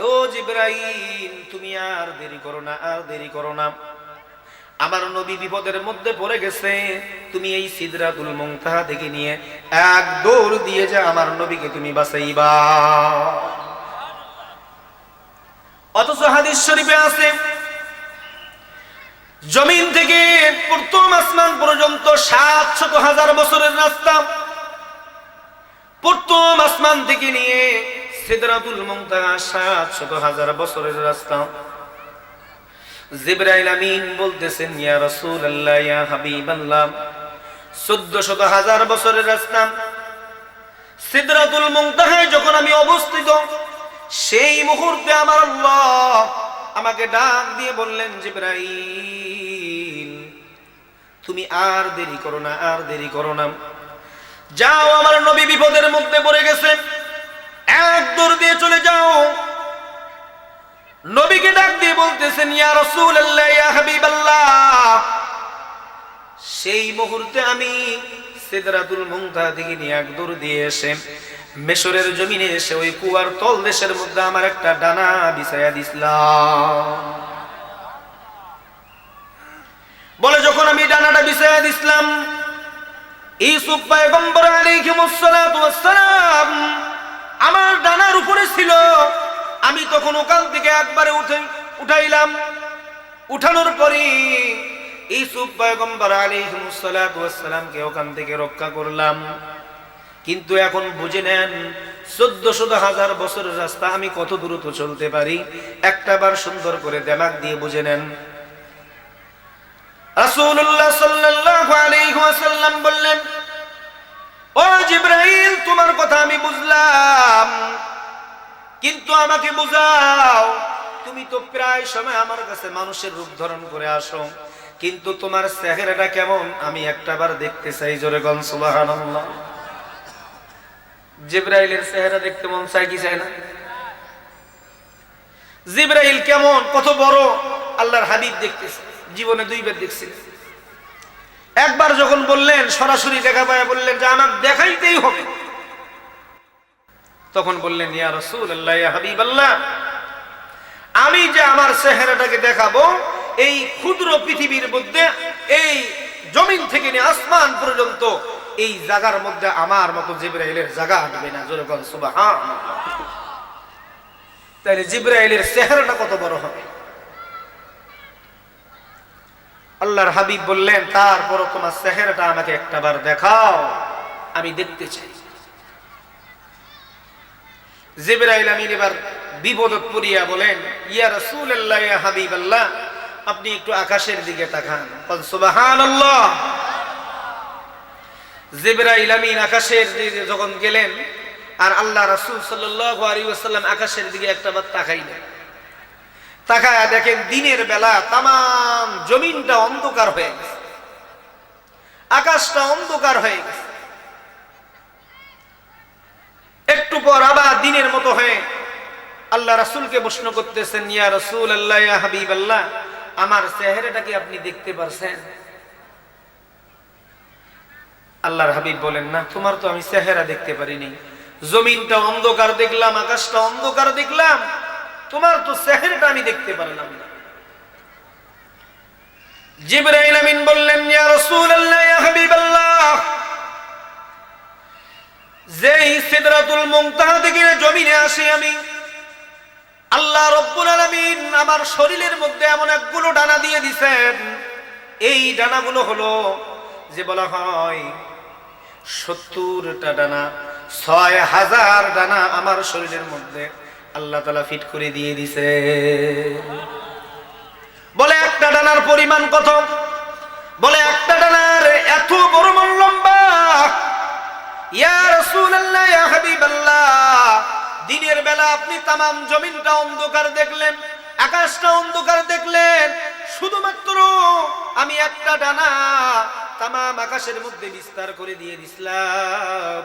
ও জিবরাইল, তুমি আর দেরি করো না, আর দেরি করো না, আমার নবী বিপদের মধ্যে পড়ে গেছে, তুমি এই সিদরাতুল মুনতাহা থেকে নিয়ে এক দৌড় দিয়ে যা আমার নবীকে তুমি বাঁচাইবা। অথচ হাদিস শরীফে আছে, জমিন থেকে প্রথম আসমান পর্যন্ত ৭০০,০০০ বছরের রাস্তা, প্রথম আসমান থেকে নিয়ে সিদরাতুল মুনতাহা ৭০০,০০০ বছরের রাস্তা। জিবরাইল আমিন বলতেছেন, ইয়া রাসূলুল্লাহ, ইয়া হাবিবাল্লাহ, ১৪০০,০০০ বছরের রাস্তা। সিদরাতুল মুনতাহায় যখন আমি অবস্থিত, সেই মুহূর্তে আমার আল্লাহ আমাকে ডাক দিয়ে বললেন, জিবরাইল, তুমি আর দেরি করো না, আর দেরি করো না, যাও, আমার নবী বিপদের মধ্যে পড়ে গেছে, এক দৌড় দিয়ে চলে যাও। নবীকে ডাক দিয়ে বলতেছেন, ইয়া রাসূলুল্লাহ, ইয়া হাবিবাল্লাহ। সেই মুহূর্তে আমি সিদরাতুল মুনতাহা থেকে নিয়ে এক দৌড় দিয়ে এসে মিশরের জমিনে এসে ওই কুয়ার তল দেশের মধ্যে আমার একটা ডানা বিছায়া দিছিলাম। বলে যখন আমি ডানাটা বিছায়া দিছিলাম, ইউসুফ পয়গম্বর আলাইহিস সালাতু ওয়াস সালাম আমার ডানার উপরে ছিল। আমি তখন ওখান থেকে একবারে উঠাইলাম। উঠানোর পরে ইউসুফ পয়গম্বর আলাইহিস সালাতু ওয়াস সালামকে ওখান থেকে রক্ষা করলাম। কিন্তু এখন বুঝে নেন, ১৪০০,০০০ বছরের রাস্তা আমি কত দ্রুত চলতে পারি, একটাবার সুন্দর করে দিমাগ দিয়ে বুঝে নেন। রাসূলুল্লাহ সাল্লাল্লাহু আলাইহি ওয়াসাল্লাম বললেন, ও জিবরাইল, তোমার কথা আমি বুঝলাম, কিন্তু আমাকে বুঝাও, তুমি তো প্রায় সময় আমার কাছে মানুষের রূপ ধারণ করে আসো, কিন্তু তোমার চেহারাটা কেমন আমি একটাবার দেখতে চাই। জোরে বলেন সুবহানাল্লাহ। জিবরাইলের চেহারা দেখতে মন চায় কি চায় না? জিবরাইল কেমন, কত বড় আল্লাহর হাবিব দেখতেছে, জীবনে দুইবার দেখছিল। একবার যখন বললেন, সরাসরি দেখা পায় বললেন যে আমাকে দেখাইতেই হবে, তখন বললেন, ইয়া রাসূলুল্লাহ, ইয়া হাবিবাল্লাহ, আমি যে আমার চেহারাটাকে দেখাবো, এই ক্ষুদ্র পৃথিবীর মধ্যে, এই জমিন থেকে নিয়ে আসমান পর্যন্ত এই জায়গার মধ্যে আমার মতো জিবরাইলের জায়গা আসবে না। জোরে বলেন সুবহানাল্লাহ। তাহলে জিবরাইলের চেহারাটা কত বড় হবে। আল্লাহর হাবিব বললেন, তারপর তোমার চেহারাটা আমাকে একটাবার দেখাও, আমি দেখতে চাই। জিবরাইল আমিন এবার বিপদে পড়িয়া বলেন, ইয়া রাসূলুল্লাহ, ইয়া হাবিবাল্লাহ, আপনি একটু আকাশের দিকে তাকান। সুবহানাল্লাহ। জিবরাইল আমিন আকাশের দিকে যখন গেলেন, আর আল্লাহ রাসূল সাল্লাল্লাহু আলাইহি ওয়াসাল্লাম আকাশের দিকে একটাবার তাকাইলেন। তাকায়া দেখেন, দিনের বেলা তামাম জমিনটা অন্ধকার হয়ে গেছে, আকাশটা অন্ধকার হয়ে গেছে। একটু পর আবার দিনের মতো হয়ে আল্লাহ রাসূলকে প্রশ্ন করতেছেন, ইয়া রাসূলুল্লাহ, ইয়া হাবিবাল্লাহ, আমার চেহারাটা কি আপনি দেখতে পারছেন? আল্লাহর হাবিব বলেন, না, তোমার তো আমি চেহারা দেখতে পারিনি, জমিনটা অন্ধকার দেখলাম, আকাশটা অন্ধকার দেখলাম, তোমার তো চেহারাটা আমি দেখতে পারলাম না। জিবরাইল আমিন বললেন, ইয়া রাসূলুল্লাহ, ইয়া হাবিবাল্লাহ, যেই সিদরাতুল মুনতাহা থেকে জমিনে আসি আমি, আল্লাহ রাব্বুল আলামিন আমার শরীরের মধ্যে এমন একগুলো ডানা দিয়ে দিবেন, এই ডানাগুলো হলো যে বলা হয় ৭০টা ডানা, ৬০০০ ডানা আমার শরীরের মধ্যে আল্লাহ তাআলা ফিট করে দিয়ে দিছে। বলে একটা ডানার পরিমাণ কত? বলে একটা ডানার এত বড় লম্বা। ইয়া রাসূলুল্লাহ, ইয়া হাবিবাল্লাহ, দিনের বেলা আপনি তামাম জমিনটা অন্ধকার দেখলেন, আকাশটা অন্ধকার দেখলেন, শুধুমাত্র আমি একটা ডানা তামাম আকাশের মধ্যে বিস্তার করে দিয়ে দিছিলাম,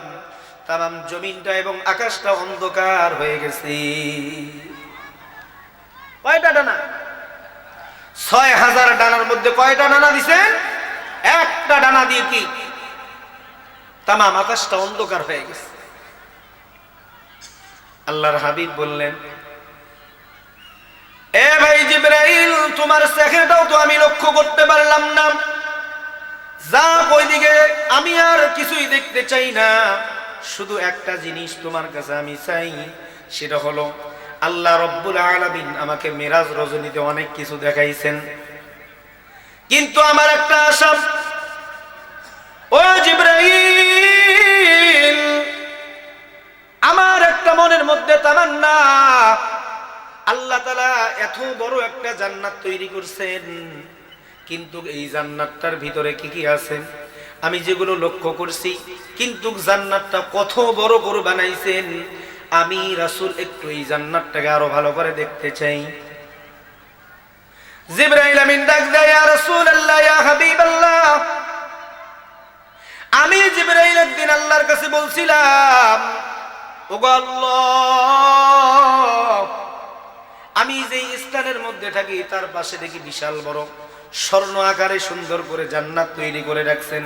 তামাম জমিনটা এবং আকাশটা অন্ধকার হয়ে গেছে। কয়টা ডানা? ৬,০০০ ডানার মধ্যে কয়টা ডানা দিছেন? একটা ডানা দিয়ে কি তামাম আকাশটা অন্ধকার হয়ে গেছে। আল্লাহর হাবিব বললেন, এ ভাই জিবরাইল, তোমার চেহারাটাও তো আমি লক্ষ্য করতে পারলাম না, যা ওইদিকে আমি আর কিছুই দেখতে চাই না, শুধু একটা জিনিস তোমার কাছে আমি চাই, সেটা হলো আল্লাহ রব্বুল আলামিন আমাকে মেরাজ রজনীতে অনেক কিছু দেখাইছেন, কিন্তু আমার একটা আশা, ও জিবরাইল, আমার একটা মনের মধ্যে তামান্না, আল্লাহ তাআলা এত বড় একটা জান্নাত তৈরি করছেন, কিন্তু এই জান্নাতটার ভিতরে কি কি আছে আমি যেগুলো লক্ষ্য করছি, কিন্তু জান্নাতটা কত বড় করে বানাইছেন, আমি রাসূল একটু এই জান্নাতটাকে আরো ভালো করে দেখতে চাই। জিবরাইল আমিন ডাক দেয়, ইয়া রাসূলুল্লাহ, ইয়া হাবিবাল্লাহ, আমি জিবরাইল একদিন আল্লাহর কাছে বলছিলাম, ওগো আল্লাহ, আমি যে স্থানের মধ্যে থাকি তার পাশে দেখি বিশাল বড় স্বর্ণ আকারে সুন্দর করে জান্নাত তৈরি করে রাখছেন।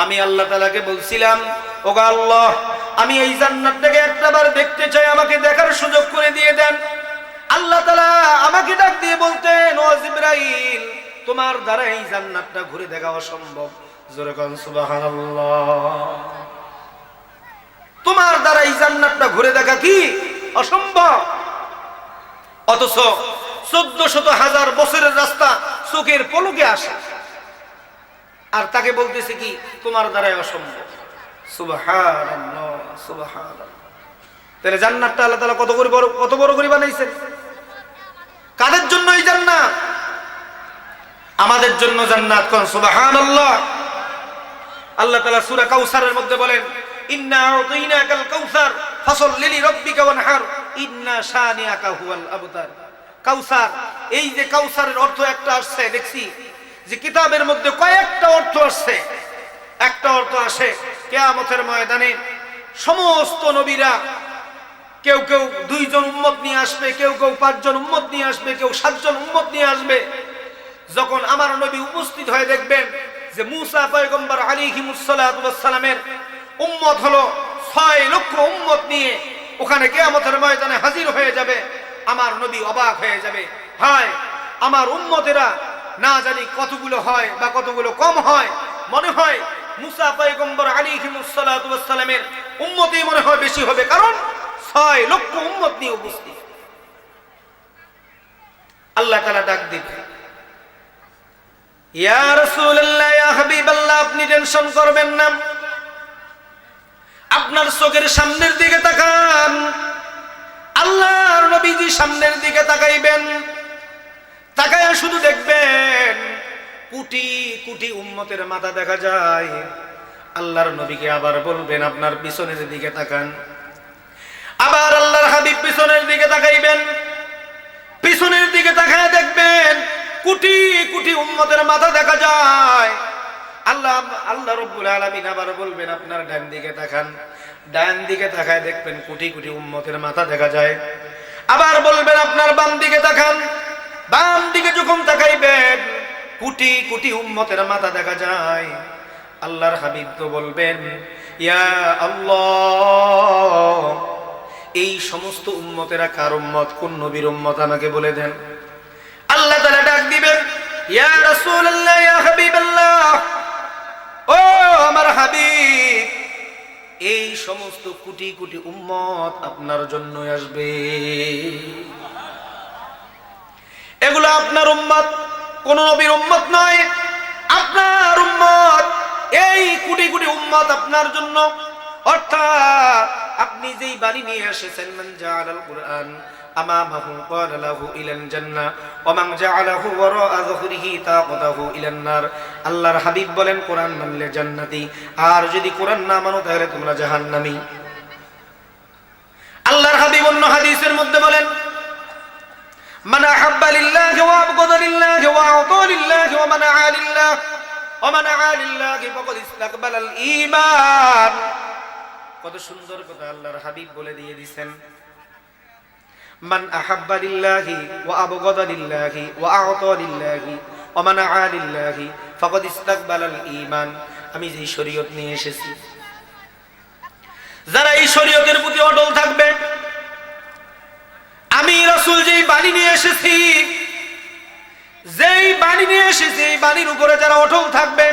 আমি আল্লাহ তাআলাকে বলছিলাম, ওগো আল্লাহ, আমি এই জান্নাতটাকে একটাবার দেখতে চাই, আমাকে দেখার সুযোগ করে দিয়ে দেন। আল্লাহ তাআলা আমাকে ডাক দিয়ে বলতেন, ও জিবরাইল, তোমার দ্বারা এই জান্নাতটা ঘুরে দেখা অসম্ভব। জোরে কোন সুবহানাল্লাহ। তোমার দ্বারা এই জান্নাতটা ঘুরে দেখা কি অসম্ভব, অথচ ১৪০০ বছরের রাস্তা চোখের পলকে আসে, আর তাকে বলতেছে কি তোমার দ্বারাই অসম্ভব। সুবহানাল্লাহ, সুবহানাল্লাহ। তাহলে জান্নাতটা আল্লাহ তাআলা কত বড় করে বানাইছেন। কাদের জন্য এই জান্নাত? আমাদের জন্য জান্নাত। কোন সুবহানাল্লাহ। আল্লাহ তাআলা সূরা কাউসারের মধ্যে বলেন, ইন্না আ'তাইনাকাল কাউসার ফাসাল্লি লিরাব্বিকা ওয়ানহার ইন্না শানিআকা হুয়াল আবতার। কাউসার, এই যে কাউসারের অর্থ একটা আসছে, দেখছি যে কিতাবের মধ্যে কয়েকটা অর্থ আসছে। একটা অর্থ আসে কিয়ামতের ময়দানে সমস্ত নবীরা কেউ কেউ 2 জন উম্মত নিয়ে আসবে, কেউ কেউ 5 জন উম্মত নিয়ে আসবে, কেউ 7 জন উম্মত নিয়ে আসবে। যখন আমার নবী উপস্থিত হয়ে দেখবেন যে মূসা পয়গম্বর আলাইহিমুস সালাতু ওয়াস সালামের উম্মত হলো 6 লক্ষ উম্মত নিয়ে ওখানে কিয়ামতের ময়দানে হাজির হয়ে যাবে, আমার নবী অবাক হয়ে যাবে। হায়, আমার উম্মতেরা না জানি কতগুলো হয় বা কতগুলো কম হয়, মনে হয় মূসা পয়গম্বর আলাইহিমুস সালাতু ওয়াস সালামের উম্মতই মনে হয় বেশি হবে, কারণ 6 লক্ষ উম্মত নিয়ে উপস্থিত। আল্লাহ তাআলা ডাক দিবে, ইয়া রাসূলুল্লাহ, ইয়া হাবিবাল্লাহ, আপনি টেনশন করবেন না, আপনার চোখের সামনের দিকে তাকান। আল্লাহর নবীজি সামনের দিকে তাকাইবেন, তাকায়া শুধু দেখবেন কোটি কোটি উম্মতের মাথা দেখা যায়। আল্লাহর নবীকে আবার বলবেন আপনার পিছনের দিকে তাকান। আবার আল্লাহর হাবিব পিছনের দিকে তাকাইবেন, পিছনের দিকে তাকায় দেখবেন কোটি কোটি উম্মতের মাথা দেখা যায়। আল্লাহ রব্বুল আলামিন আবার বলবেন আপনার ডান দিকে তাকান। ডান দিকে তাকায় দেখবেন কোটি কোটি উম্মতের মাথা দেখা যায়। আবার বলবেন আপনার বাম দিকে তাকান। বাম দিকে যখন তাকাইবেন কোটি কোটি উম্মতের মাথা দেখা যায়। আল্লাহর হাবিব তো বলবেন, ইয়া আল্লাহ, এই সমস্ত উম্মতেরা কার উম্মত, কোন নবীর উম্মত আমাকে বলে দেন। আল্লাহ তাআলা ডাক দিবেন, ইয়া রাসূলুল্লাহ, ইয়া হাবিবাল্লাহ, ও আমার হাবিব, এই সমস্ত কোটি কোটি উম্মত আপনার জন্য আসবে। এগুলো আপনার উম্মত, কোন নবীর উম্মত নয়, আপনার উম্মত। এই কোটি কোটি উম্মত আপনার জন্য। অর্থাৎ আপনি যেই বাণী নিয়ে এসেছেন, মান জাআলাল কুরআন আমামাহু ক্বালা লাহু ইলাল জান্নাহ ওয়া মান জাআলাহু ওয়ারা'a যুহরিহি তাকাদাহু ইলান নার। আল্লাহর হাবিব বলেন, কোরআন মানলে জান্নাতি, আর যদি কোরআন না মানো তাহলে তোমরা জাহান্নামী। আল্লাহর হাবিব অন্য হাদিসের মধ্যে বলেন, মান আহাব্বা লিল্লাহি ওয়া আবগাদা লিল্লাহি ওয়া আতা লিল্লাহি ওয়া মানাআ লিল্লাহি ওয়া মানাআ লিল্লাহি ফাকাদ ইসতাকবালাল ঈমান। কত সুন্দর কথা আল্লাহর হাবিব বলে দিয়ে দিয়েছেন, মান আহাব্বা লিল্লাহি ওয়া আবগাদা লিল্লাহি ওয়া আতা লিল্লাহি ওয়া মানাআ লিল্লাহি ফাকাদ ইসতাকবালাল ঈমান। আমি যে শরীয়ত নিয়ে এসেছি, যারা এই শরীয়তের প্রতি অটল থাকবে, আমি রাসূল যেই বাণী নিয়ে এসেছি, যেই বাণী নিয়ে এসেছি, এই বাণীর উপরে যারা অটল থাকবে,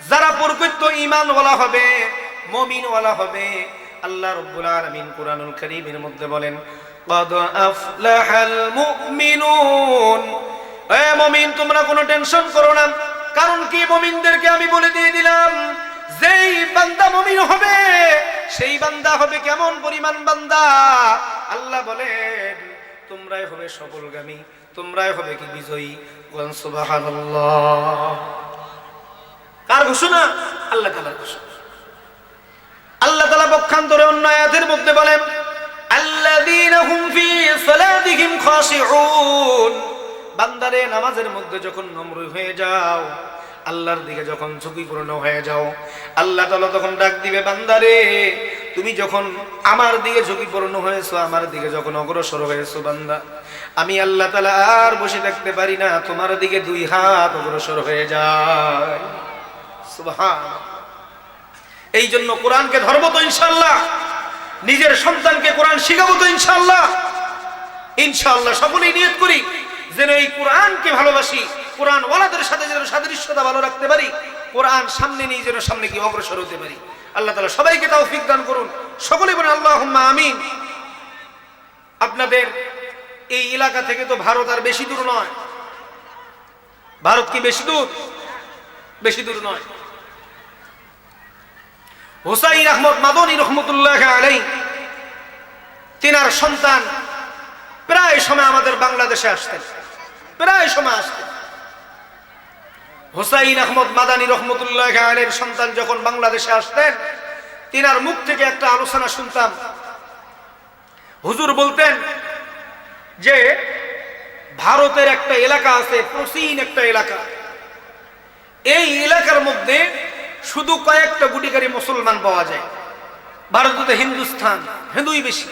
যারা প্রকৃত ঈমানওয়ালা হবে, মুমিনওয়ালা হবে, আল্লাহ রাব্বুল আলামিন কুরআনুল কারীমের মধ্যে বলেন, ক্বাদ আফলাহাল মুমিনুন। এ মুমিন, তোমরা কোনো টেনশন করো না। কারণ কি, মুমিনদেরকে আমি বলে দিয়ে দিলাম, যেই বান্দা মুমিন হবে, সেই বান্দা হবে কেমন পরিমাণ বান্দা। আল্লাহ বলেন, তোমরাই হবে সফলগামী, তোমরাই হবে কি বিজয়ী। সুবহানাল্লাহ। কার ঘোষণা? আল্লাহ তাআলার ঘোষণা। আল্লাহ তাআলা পক্ষান্তরে অন্য আয়াতের মধ্যে বলেন, আল্লাযীনা হুম ফী সালাতিহিম খাশিউন। বান্দারে, নামাজের মধ্যে যখন নম্র হয়ে যাও, আল্লাহর দিকে যখন ঝুঁকিপূর্ণ হয়ে যাও, আল্লাহ তাআলা তখন ডাক দিবে, বান্দারে তুমি যখন আমার দিকে ঝুঁকিপূর্ণ হয়েছো, আমার দিকে যখন অগ্রসর হয়েছো বান্দা, আমি আল্লাহ তাআলা আর বসে থাকতে পারি না, তোমার দিকে দুই হাত অগ্রসর হয়ে যায়। সুবহানাল্লাহ। এই জন্য কোরআনকে ধরবো তো ইনশাআল্লাহ, নিজের সন্তানকে কোরআন শিখাবো তো ইনশাআল্লাহ। ইনশাআল্লাহ সকলেই নিয়ত করি যেন এই কোরআনকে ভালোবাসি, কোরআন ওয়ালাদের সাথে যেন সাদৃশ্যতা ভালো রাখতে পারি, কোরআন সামনে নিয়ে যেন সামনে গিয়ে অগ্রসর হতে পারি। আল্লাহ তাআলা সবাইকে তৌফিক দান করুন। সকলেই বলেন আল্লাহুম্মা আমিন। আপনাদের এই এলাকা থেকে তো ভারত আর বেশি দূর নয়। ভারত কি বেশি দূর? বেশি দূর নয়। হুসাইন আহমদ মাদানী রহমতুল্লাহ আলাইহি, তিনার সন্তান প্রায় সময় আমাদের বাংলাদেশে আসতেন, প্রায় সময় আসতেন। হুসাইন আহমদ মাদানী রহমতুল্লাহ আলাইহির সন্তান যখন বাংলাদেশে আসতেন, তিনার মুখ থেকে একটা আলোচনা শুনতাম। হুজুর বলতেন যে ভারতের একটা এলাকা আছে, প্রাচীন একটা এলাকা, এই এলাকার মধ্যে শুধু কয়েকটা গুটিকারী মুসলমান পাওয়া যায়। ভারতে হিন্দুস্তান, হিন্দুই বেশি।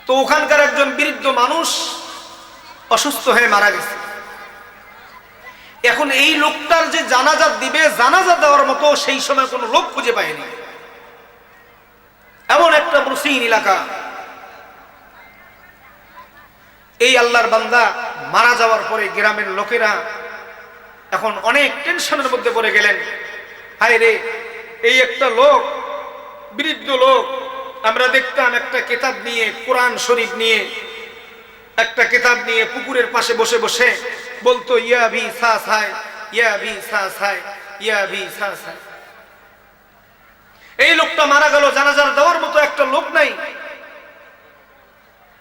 তো ওখানকার একজন বৃদ্ধ মানুষ অসুস্থ হয়ে মারা গেছে। এখন এই লোকটার যে জানাজা দিবে, জানাজা দেওয়ার মতো সেই সময় কোনো লোক খুঁজে পায়নি। এমন একটা প্রাচীন এলাকা। এই আল্লাহর বান্দা মারা যাওয়ার পরে গ্রামের লোকেরা এখন অনেক টেনশনের মধ্যে পড়ে গেলেন। হায় রে, এই একটা লোক, বৃদ্ধ লোক, আমরা দেখতাম একটা কিতাব নিয়ে, কোরআন শরীফ নিয়ে, একটা কিতাব নিয়ে পুকুরের পাশে বসে বসে বলতো, ইয়া ভি সাস হায়, ইয়া ভি সাস হায়, ইয়া ভি সাস হায়। এই লোকটা মারা গেল, জানাজার দেওয়ার মতো একটা লোক নাই।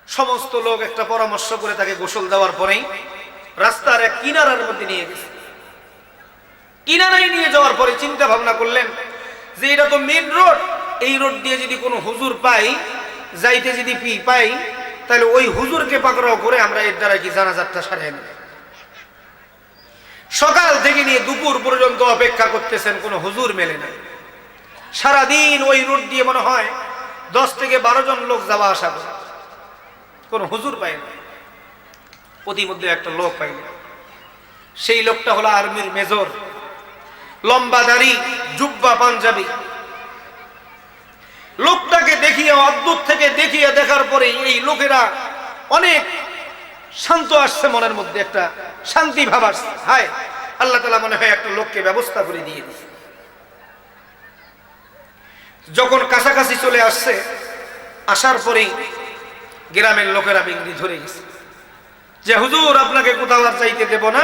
সমস্ত লোক একটা পরামর্শ করে তাকে গোসল দেওয়ার পরেই রাস্তার এক কিনারার মধ্যে নিয়ে গেছে। কিনারায় নিয়ে যাওয়ার পরে চিন্তা ভাবনা করলেন যে এটা তো মেন রোড, এই রোড দিয়ে যদি কোনো হুজুর পাই, যাইতে যদি পাই, তাহলে ওই হুজুরকে পাকড়াও করে আমরা এর দ্বারা কি জানাজারটা সারিয়ে নেব। সকাল থেকে নিয়ে দুপুর পর্যন্ত অপেক্ষা করতেছেন, কোনো হুজুর মেলে না। সারাদিন ওই রোড দিয়ে মনে হয় 10 থেকে 12 জন লোক যাওয়া আসা করে, কোনো হুজুর পায় না। প্রতিমধ্যে একটা লোক পাইল। সেই লোকটা হলো আর্মির মেজর, লম্বা দাড়ি, জুব্বা পাঞ্জাবি। লোকটাকে দেখিয়ে, অদ্ভুত থেকে দেখিয়ে দেখার পরে এই লোকেরা অনেক শান্ত আসছে, মনের মধ্যে একটা শান্তি ভাব আসছে। হায়, আল্লাহ তাআলা মনে হয় একটা লোককে ব্যবস্থা করে দিয়ে দিয়েছে। যখন কাছাকাছি চলে আসছে, আসার পরেই গ্রামের লোকেরা বিংড়ি ধরে গেছে যে হুজুর আপনাকে কোথাও আর চাইতে দেব না।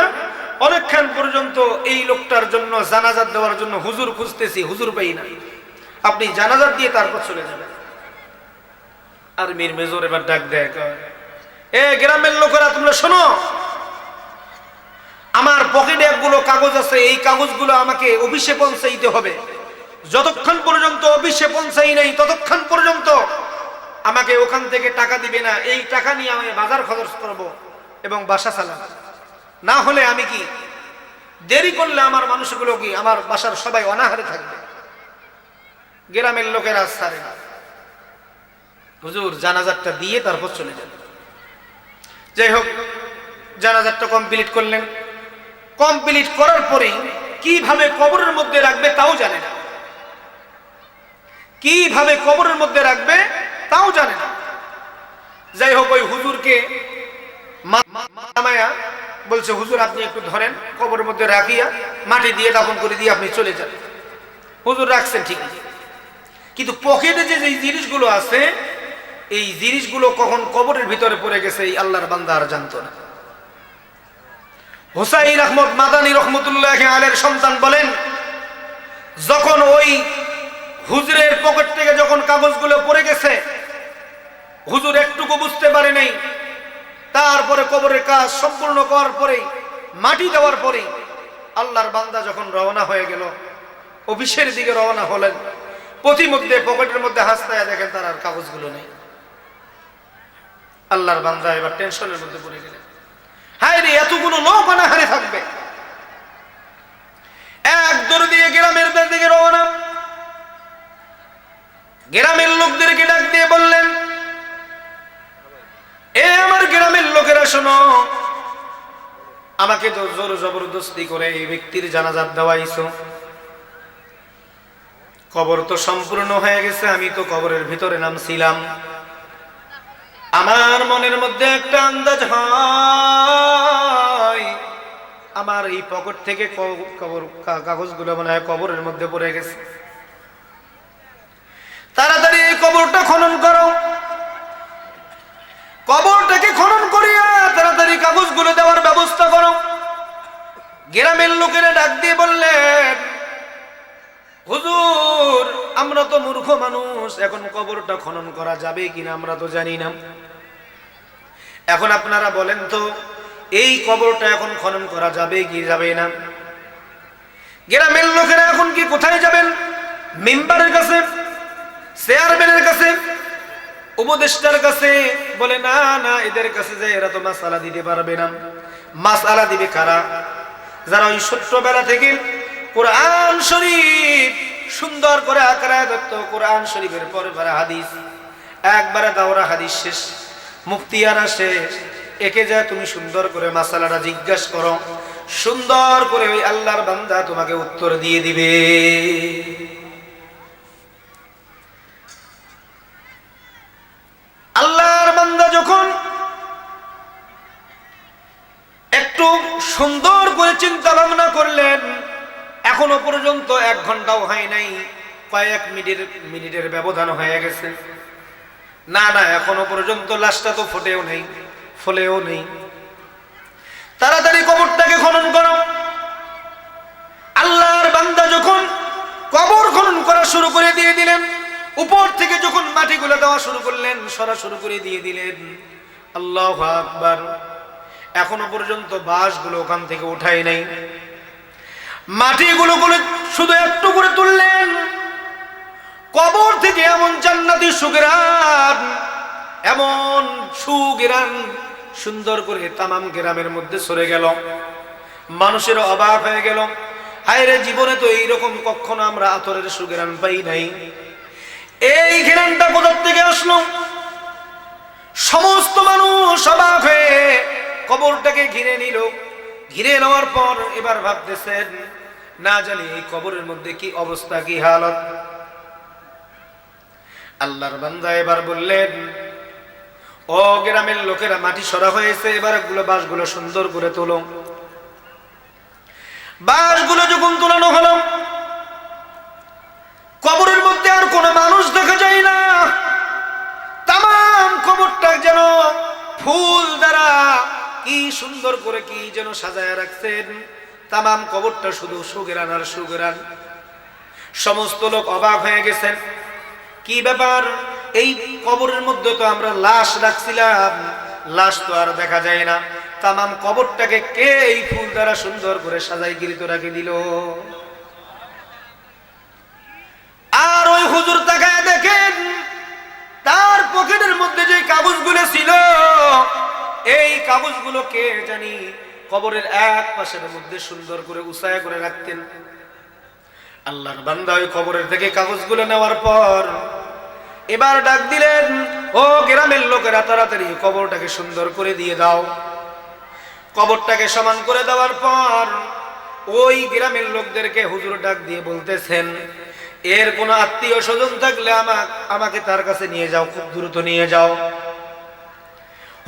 অনেকক্ষণ পর্যন্ত এই লোকটার জন্য জানাজা দেওয়ার জন্য হুজুর খুঁজতেছি, হুজুর পাই না, আপনি জানাজা দিয়ে তারপর চলে যাবেন। আর্মির মেজর এবার ডাক দেয়, এ গ্রামের লোকেরা তোমরা শোনো, আমার পকেটে একগুলো কাগজ আছে, এই কাগজগুলো আমাকে অফিসে পৌঁছাইতে হবে। যতক্ষণ পর্যন্ত অফিসে পৌঁছাই নাই ততক্ষণ পর্যন্ত আমাকে ওখান থেকে টাকা দিবে না, এই টাকা নিয়ে আমি বাজার খরচ করব এবং বাসা চালাবো, না হলে আমি কি দেরি করলে আমার মানুষগুলো কি আমার বাসার সবাই অনাহারে থাকবে। গ্রামের লোকেরা ছাড়ে না, হুজুর জানাজারটা দিয়ে তারপর চলে যান। যাই হোক, জানাজারটা কমপ্লিট করলেন। কমপ্লিট করার পরে কিভাবে কবরের মধ্যে রাখবে তাও জানে না, কিভাবে কবরের মধ্যে রাখবে তাও জানে না। যাই হোক, ওই হুজুরকে মামায়া বলছে, হুজুর আপনি একটু ধরেন, কবরের মধ্যে রাখিয়া মাটি দিয়ে দাফন করে দিয়ে আপনি চলে যান। হুজুর রাখছেন ঠিক আছে, কিন্তু পকেটে যে জিনিসগুলো আছে এই জিনিসগুলো কখন কবরের ভিতরে পড়ে গেছে এই আল্লাহর বান্দা আর জানতো না। হুসাইন আহমদ মাদানী রহমতুল্লাহ আলাইহির সন্তান বলেন, যখন ওই হুজুরের পকেট থেকে যখন কাগজগুলো পড়ে গেছে, হুজুর একটুকু বুঝতে পারে নাই। তারপরে কবরের কাজ সম্পূর্ণ করার পরে, মাটি দেওয়ার পরে আল্লাহর বান্দা যখন রওনা হয়ে গেল, অফিসের দিকে রওনা হলেন, প্রতিমধ্যে পকেটের মধ্যে হাসতায় দেখেন তার আর কাগজগুলো নেই। আল্লাহর বান্দা এবার টেনশনের মধ্যে পড়ে গেলেন, হায় রে এতগুলো লোক অনাহারে থাকবে। এক দৌড় দিয়ে গ্রামের দিকে রওনা। গ্রামের লোকদেরকে ডাক দিয়ে বললেন, এ আমার গ্রামের লোকেরা শোনো, আমাকে তো জোর জবরদস্তি করে এই ব্যক্তির জানাজা দেওয়াইছো। কবর তো সম্পূর্ণ হয়ে গেছে, আমি তো কবরের ভিতরে নামছিলাম। আমার মনের মধ্যে একটা আন্দাজ হয়, আমার এই পকেট থেকে কবর কাগজগুলো মনে হয় কবরের মধ্যে পড়ে গেছে। তাড়াতাড়ি এই কবরটা খনন করো। কবরটাকে খনন করিয়া তাড়াতাড়ি কাগজগুলো দেওয়ার ব্যবস্থা করো। গ্রামের লোকেরা ডাক দিয়ে বললেন, হুজুর আমরা তো মূর্খ মানুষ, এখন কবরটা খনন করা যাবে কিনা আমরা তো জানি না। এখন আপনারা বলেন তো, এই কবরটা এখন খনন করা যাবে কি যাবে না? গ্রামের লোকেরা এখন কি কোথায় যাবেন? মেম্বারের কাছে, চেয়ারম্যানের কাছে, উপদেষ্টার কাছে? বলে না না, এদের কাছে যে এরা তো মাসালা দিতে পারবে না। মাসালা দিবে কারা? যারা ওই ছোট্টবেলা থেকে কোরআন শরীফ সুন্দর করে আঁকড়ায় ধরত, কোরআন শরীফের পরে পরে হাদিস, একবারে দাওরা হাদিস শেষ, মুফতিয়ানা শেষ, একে যা তুমি সুন্দর করে মাসালাটা জিজ্ঞাসা করো, সুন্দর করে ওই আল্লাহর বান্দা তোমাকে উত্তর দিয়ে দিবে। আল্লাহর বান্দা যখন একটু সুন্দর করে চিন্তা ভাবনা করলেন, এখনো পর্যন্ত 1 ঘন্টাও হয় নাই, কয়েক মিনিটের ব্যবধান হয়ে গেছে। না না, এখনো পর্যন্ত লাশটা তো ফুটেও নেই, ফলেও নেই। তাড়াতাড়ি কবরটাকে খনন করো। আল্লাহর বান্দা যখন কবর খনন করা শুরু করে দিয়ে দিলেন, উপর থেকে যখন মাটিগুলো দেওয়া শুরু করলেন, সরা শুরু করে দিয়ে দিলেন, আল্লাহু আকবার। এখনো পর্যন্ত বাঁশগুলো ওখান থেকে উঠাই নাই, মাটিগুলো শুধু একটু করে তুললেন। কবর থেকে এমন জান্নাতি সুগরান, এমন সুগরান সুন্দর করে তামাম গ্রামের মধ্যে সরে গেল। মানুষের অবাক হয়ে গেল, হায় রে, জীবনে তো এইরকম কখনো আমরা আতরের সুগরান পাই নাই। এই ঘেরানটা কোথা থেকে আসলো? সমস্ত মানুষ অবাক হয়ে কবরটাকে ঘিরে নিল। ঘিরে নেওয়ার পর এবার ভাবতেছেন, না জানি এই কবরের মধ্যে কি অবস্থা, কি হালত। আল্লাহর বান্দা এবার বললেন, ও গ্রামের লোকেরা, মাটি সরা হয়েছে, এবার বাঁশগুলো সুন্দর করে তোলো। বাঁশগুলো যখন তোলানো হলো, কবরের মধ্যে আর কোনো মানুষ দেখা যায় না। তামাম কবরটা যেন ফুল দ্বারা কি সুন্দর করে কি যেন সাজায় রাখছেন। তামাম কবরটা শুধু সুগরান আর সুগরান। সমস্ত লোক অবাক হয়ে গেছেন, কি ব্যাপার? এই কবরের মধ্যে তো আমরা লাশ রাখছিলাম, লাশ তো আর দেখা যায় না। তামাম কবরটাকে কে এই ফুল দ্বারা সুন্দর করে সাজাই গৃহীত রাখে দিল? আর ওই হুজুর তাকায় দেখেন, তার পকেটের মধ্যে যে কাগজগুলো ছিল, এই কাগজগুলো কে জানি কবরের এক পাশের মধ্যে সুন্দর করে উসায়া করে রাখতেন। আল্লাহর বান্দা ওই কবরের থেকে কাগজগুলো নেওয়ার পর এবার ডাক দিলেন, ও গ্রামের লোকেরা, তাড়াতাড়ি কবরটাকে সুন্দর করে দিয়ে দাও। কবরটাকে সমান করে দেওয়ার পর ওই গ্রামের লোকদেরকে হুজুর ডাক দিয়ে বলতেছেন, এর কোনো আত্মীয় স্বজন থাকলে আমাকে তার কাছে নিয়ে যাও, খুব দ্রুত নিয়ে যাও।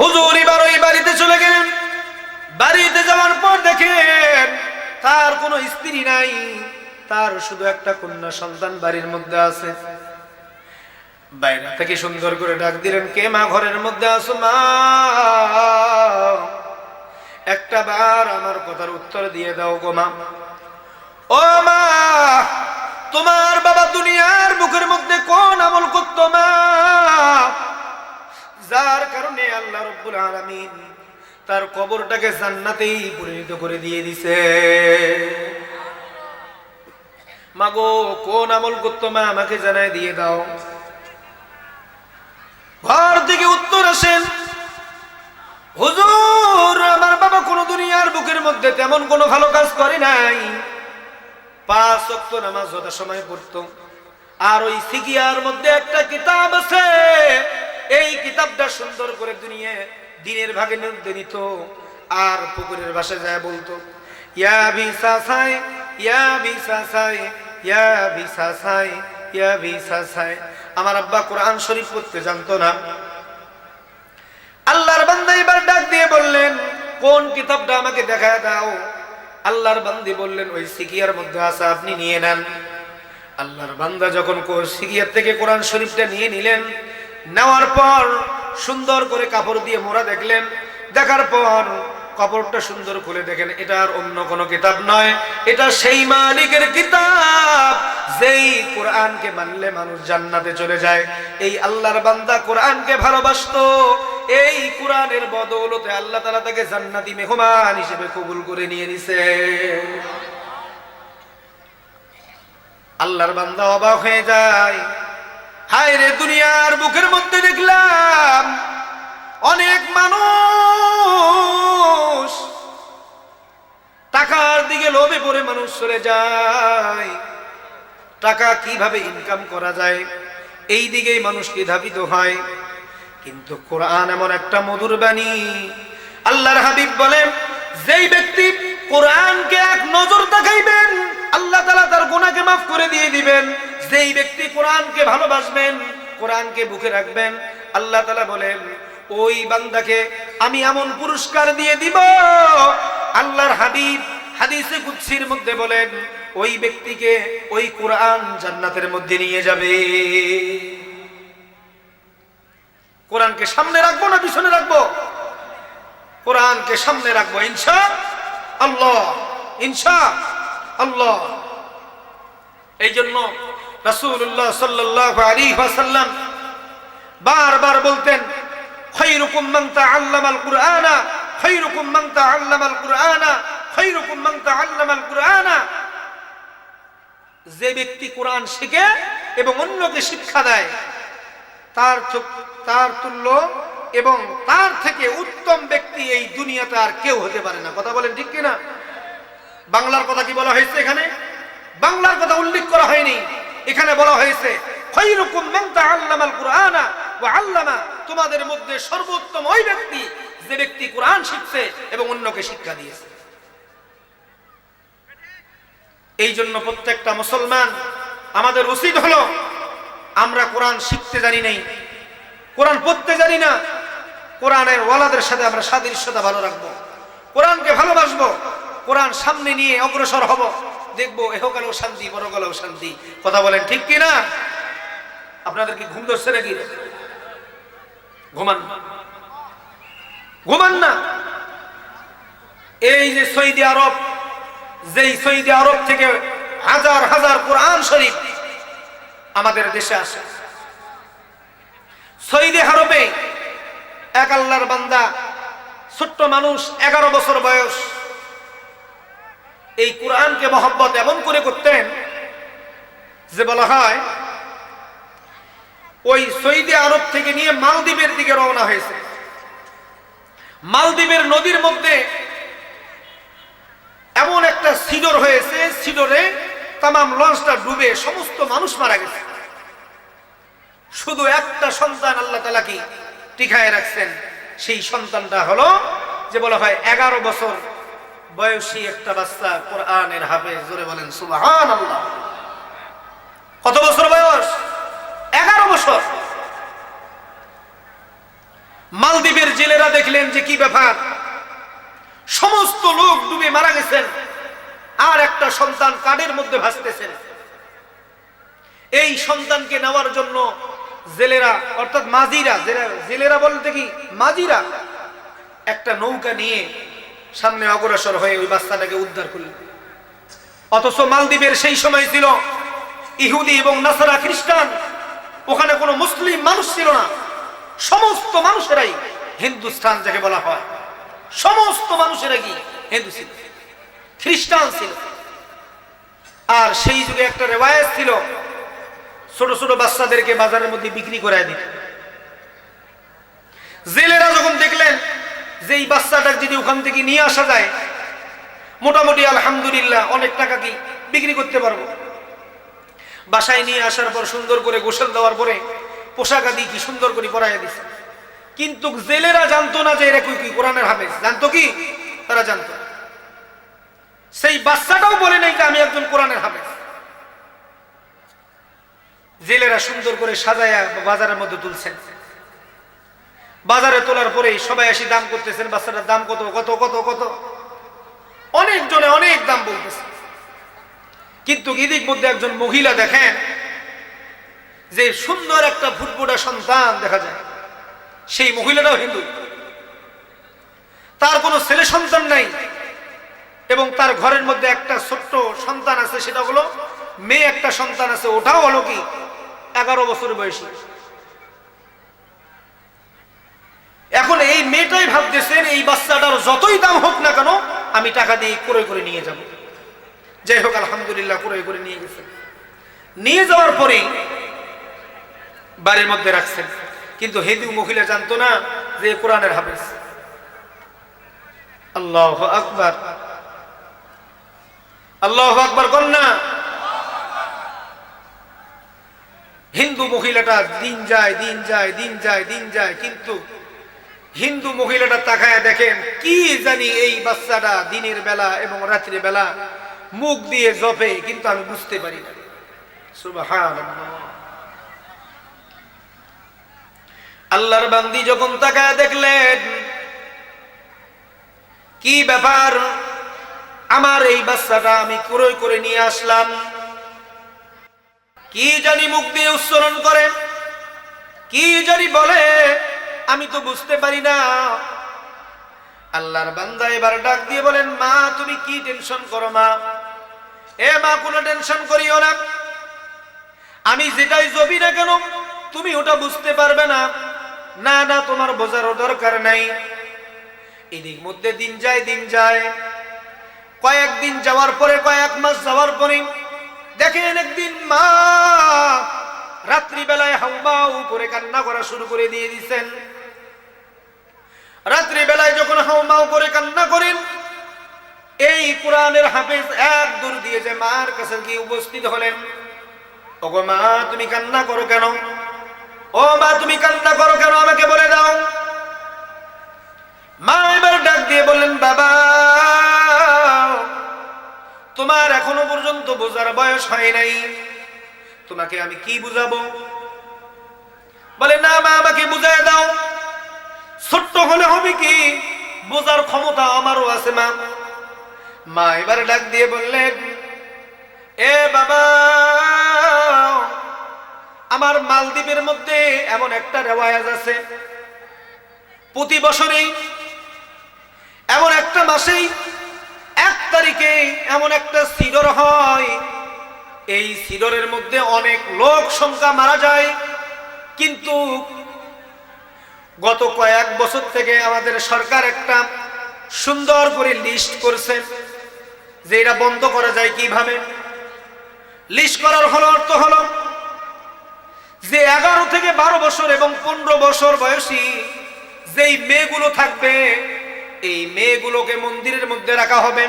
হুজুর এবার ওই বাড়িতে চলে গেলেন। বাড়িতে যাওয়ার পর দেখেন তার কোনো স্ত্রী নাই, তার শুধু একটা কন্যা সন্তান বাড়ির মধ্যে আছে। বাইরে থেকে সুন্দর করে ডাক দিলেন, কে মা ঘরের মধ্যে আছো? মা, একটা বার আমার কথার উত্তর দিয়ে দাও গো মা। ও মা, তোমার বাবা দুনিয়ার বুকের মধ্যে কোন আমল করত মা, যার কারণে আল্লাহ রাব্বুল আলামিন তার কবরটাকে জান্নাতেই পরিণত করে দিয়ে দিছে? মাগো, কোন আমল করতো মা, আমাকে জানাই দিয়ে দাও। ঘর থেকে উত্তর আসেন, হুজুর আমার বাবা কোন দুনিয়ার বুকের মধ্যে তেমন কোনো ভালো কাজ করে নাই, 5 ওয়াক্ত নামাজ যথা সময় পড়তো, আর ওই সিগিয়ার মধ্যে একটা কিতাব আছে, এই কিতাবটা সুন্দর করে দিনের ভাগে নিয়ে নিত, আর পুকুরের বাসে যায় বলতো, ইয়া বিসাসাই ইয়া বিসাসাই ইয়া বিসাসাই ইয়া বিসাসাই। আমার আব্বা কোরআন শরীফ পড়তে জানতো না। আল্লাহর বান্দা এবার ডাক দিয়ে বললেন, কোন কিতাবটা আমাকে দেখায় দাও। আল্লাহর বান্দি বললেন, ওই সিকিয়ার মধ্যে আছে, আপনি নিয়ে নেন। আল্লাহর বান্দা যখন সিকিয়ার থেকে কোরআন শরীফটা নিয়ে নিলেন, নেওয়ার পর সুন্দর করে কাপড় দিয়ে মোড়া দেখলেন। দেখার পর কাপড়টা সুন্দর করে দেখেন, এটা আর অন্য কোনো কিতাব নয়, এটা সেই মালিকের কিতাব যেই কোরআনকে মানলে মানুষ জান্নাতে চলে যায়। এই আল্লাহর বান্দা কোরআনকে ভালোবাসতো, এই কোরআনের বদৌলতে আল্লাহ তাআলা তাকে জান্নাতি মেহমান হিসেবে কবুল করে নিয়ে নিছে। আল্লাহর বান্দা অবাক হয়ে যায়, হায় রে, দুনিয়ার বুকের মধ্যে দেখলাম অনেক মানুষ টাকার দিকে লোভে পড়ে মানুষ চলে যায়, টাকা কিভাবে ইনকাম করা যায় এই দিকেই মানুষ কি ধাবিত হয়। কিন্তু কোরআন এমন একটা মধুর বাণী, আল্লাহর হাবিব বলেন, যেই ব্যক্তি কোরআনকে এক নজর দেখাইবেন আল্লাহ তাআলা তার গুনাহকে মাফ করে দিয়ে দিবেন। যেই ব্যক্তি কোরআনকে ভালোবাসবেন, কোরআনকে বুকে রাখবেন, আল্লাহ তাআলা বলেন, ওই বান্দাকে আমি এমন পুরস্কার দিয়ে দিব। আল্লাহর হাবিব হাদিসে কুদসির মধ্যে বলেন, ওই ব্যক্তিকে ওই কোরআন জান্নাতের মধ্যে নিয়ে যাবে। কোরআনকে সামনে রাখবো না পিছনে রাখবো? কোরআনকে সামনে রাখবো ইনশাআল্লাহ, ইনশাআল্লাহ। এই জন্য রাসূলুল্লাহ সাল্লাল্লাহু আলাইহি ওয়াসাল্লাম বারবার বলতেন, খায়রুকুম মান তাআল্লামাল কুরআনা, খায়রুকুম মান তাআল্লামাল কুরআনা, খায়রুকুম মান তাআল্লামাল কুরআনা। যে ব্যক্তি কোরআন শিখে এবং অন্যকে শিক্ষা দেয়, তার তুল্য এবং তার থেকে উত্তম ব্যক্তি এই দুনিয়াতে আর কেউ হতে পারে না। কথা বলেন ঠিক কিনা? বাংলার কথা কি বলা হয়েছে এখানে? বাংলার কথা উল্লেখ করা হয়নি, এখানে বলা হয়েছে খায়রুকুম মান তাআল্লামাল কুরআনা ওয়া আল্লামা। তোমাদের মধ্যে সর্বোত্তম ওই ব্যক্তি যে ব্যক্তি কোরআন শিখছে এবং অন্যকে শিক্ষা দিয়েছে। এই জন্য প্রত্যেকটা মুসলমান আমাদের উচিত হলো, আমরা কোরআন শিখতে জানি নাই, কোরআন পড়তে জানি না, কোরআনের ওয়ালাদের সাথে আমরা সাদৃশ্যতা ভালো রাখবো, কোরআনকে ভালোবাসবো, কোরআন সামনে নিয়ে অগ্রসর হব, দেখবো এহকালেও শান্তি পরকালেও শান্তি। কথা বলেন ঠিক কিনা? আপনাদের কি ঘুম ধরছে নাকি? ঘুমান না। এই যে সৌদি আরব, যেই সৌদি আরব থেকে হাজার হাজার কোরআন শরীফ আমাদের দেশে আসে, সৌদি আরবে এক আল্লাহর বান্দা, ছোট্ট মানুষ, 11 বছর বয়স, এই কোরআনকে মহব্বত এমন করে করতেন যে বলা হয় ওই সৌদি আরব থেকে নিয়ে মালদ্বীপের দিকে রওনা হয়েছে। মালদ্বীপের নদীর মধ্যে এমন একটা সিডর হয়েছে, সিডরে তামাম লঞ্চটা ডুবে সমস্ত মানুষ মারা গেছে। শুধু একটা সন্তান আল্লাহ তাআলা কি টিকায় রাখছেন। সেই সন্তানটা হলো যে বলা হয় 11 বছর বয়সী একটা বাচ্চা, কোরআনের হাফেজ। জোরে বলেন সুবহানাল্লাহ। কত বছর বয়স? 11 বছর। মালদ্বীপের জেলেরা দেখলেন যে কি ব্যাপার, সমস্ত লোক ডুবে মারা গেছেন, আর একটা সন্তান কাঠের মধ্যে ভাসতেছেন। এই সন্তানকে নেওয়ার জন্য জেলেরা, অর্থাৎ মাঝিরা, জেলেরা বলতে কি মাঝিরা, একটা নৌকা নিয়ে সামনে অগ্রসর হয়ে ওই বাচ্চাটাকে উদ্ধার করলেন। অথচ মালদ্বীপের সেই সময় ছিল ইহুদি এবং নাসারা খ্রিস্টান, ওখানে কোনো মুসলিম মানুষ ছিল না। সমস্ত মানুষেরাই হিন্দুস্তান যাকে বলা হয়, সমস্ত মানুষেরা কি হিন্দু ছিল, খ্রিস্টান ছিল। আর সেই যুগে একটা রেওয়ায়েত ছিল, ছোট ছোট বাচ্চাদেরকে বাজারের মধ্যে বিক্রি করায় দিত। জেলেরা যখন দেখলেন যে এই বাচ্চাটা যদি ওখান থেকে নিয়ে আসা যায়, মোটামুটি আলহামদুলিল্লাহ অনেক টাকা কি বিক্রি করতে পারবো, বাসায় নিয়ে আসার পর সুন্দর করে গোসল দেওয়ার পরে পোশাক আদি কি সুন্দর করে পরাইয়া দিছে। কিন্তু জেলেরা জানতো না যে এরা কি কোরআনের হাফেজ। জানতো কি? তারা জানতো। সেই বাচ্চাটাও বলে নাই যে আমি একজন কোরআনের হাফেজ। জেলেরা সুন্দর করে সাজায়া বাজারের মধ্যে তুলছেন। বাজারে তোলার পরে সবাই এসে দাম করতেছেন, বাচ্চাটার দাম কত কত কত কত, অনেক জনে অনেক দাম বলতেছে। কিন্তু এদিক মধ্যে একজন মহিলা দেখেন যে সুন্দর একটা ফুটফুটা সন্তান দেখা যায়। সেই মহিলাটাও হিন্দু, তার কোনো ছেলে সন্তান নাই, এবং তার ঘরের মধ্যে একটা ছোট্ট সন্তান আছে, সেটা হলো মেয়ে একটা সন্তান আছে, ওটাও হলো কি 11 বছর বয়সী। এখন এই মেয়েটাই ভাবতেছেন এই বাচ্চাটার যতই দাম হোক না কেন আমি টাকা দিয়ে ক্রয় করে নিয়ে যাব। যাই হোক আলহামদুলিল্লাহ ক্রয় করে নিয়ে গেছেন। নিয়ে যাওয়ার পরে বাড়ির মধ্যে রাখছেন। কিন্তু হিন্দু মহিলা জানতো না যে কোরআনের হাফেজ। আল্লাহু আকবার, আল্লাহু আকবার কন্যা। হিন্দু মহিলাটা দিন যায় দিন যায় দিন যায় দিন যায়, কিন্তু হিন্দু মহিলাটা তাকায় দেখেন কি জানি এই বাচ্চাটা দিনের বেলা এবং রাত্রি বেলা মুখ দিয়ে জপে, কিন্তু আমি বুঝতে পারি না। সুবহানাল্লাহ। আল্লাহর বান্দি যখন তাকায় দেখলেন কি ব্যাপার, আমার এই বাচ্চাটা আমি ক্রয় করে নিয়ে আসলাম, কি জানি মুখ দিয়ে উচ্চারণ করে, কি জানি বলে, আমি তো বুঝতে পারি না। আল্লাহর বান্দা এবার ডাক দিয়ে বলেন, মা তুমি কি টেনশন করো মা? এ মা কোনো টেনশন করিও না, আমি যেটাই জবি না কেন তুমি ওটা বুঝতে পারবে না। না না, তোমার বোঝারও দরকার নাই। এদিক মধ্যে দিন যায় দিন যায়, কয়েকদিন যাওয়ার পরে, কয়েক মাস যাওয়ার পরে দেখেন একদিন মা রাত্রি বেলায় হাউমাউ করে কান্না করা শুরু করে দিয়ে দিচ্ছেন। রাত্রি বেলায় যখন হাউমাউ করে কান্না করেন, এই কোরআনের হাফেজ এক দূর দিয়ে যে মার কাছে গিয়ে উপস্থিত হলেন। ওগো মা তুমি কান্না করো কেন? ও মা তুমি কান্না করো কেন, আমাকে বলে দাও। মা এবার ডাক দিয়ে বললেন, বাবা তোমার এখনো পর্যন্ত বোঝার বয়স হয় নাই, তোমাকে আমি কি বুঝাবো? বলে না মা আমাকে বুঝায় দাও, ছোট্ট হলে হবে কি, বোঝার ক্ষমতা আমারও আছে মা। মা এবার ডাক দিয়ে বললেন, এ বাবা আমার মালদ্বীপের মধ্যে এমন একটা রেওয়ায়াত আছে, প্রতি বছরেই এমন একটা মাসেই 1 তারিখে এমন একটা সিডর হয়, এই সিডরের মধ্যে অনেক লোক সংখ্যা মারা যায়। কিন্তু গত কয়েক বছর থেকে আমাদের সরকার একটা সুন্দর করে লিস্ট করছে যে এটা বন্ধ করা যায় কিভাবে। লিস্ট করার অর্থ হলো যে 11 থেকে 12 বছর এবং 15 বছর বয়সী যেই মেয়েগুলো থাকবে, এই মেয়েগুলোকে মন্দিরের মধ্যে রাখা হবে।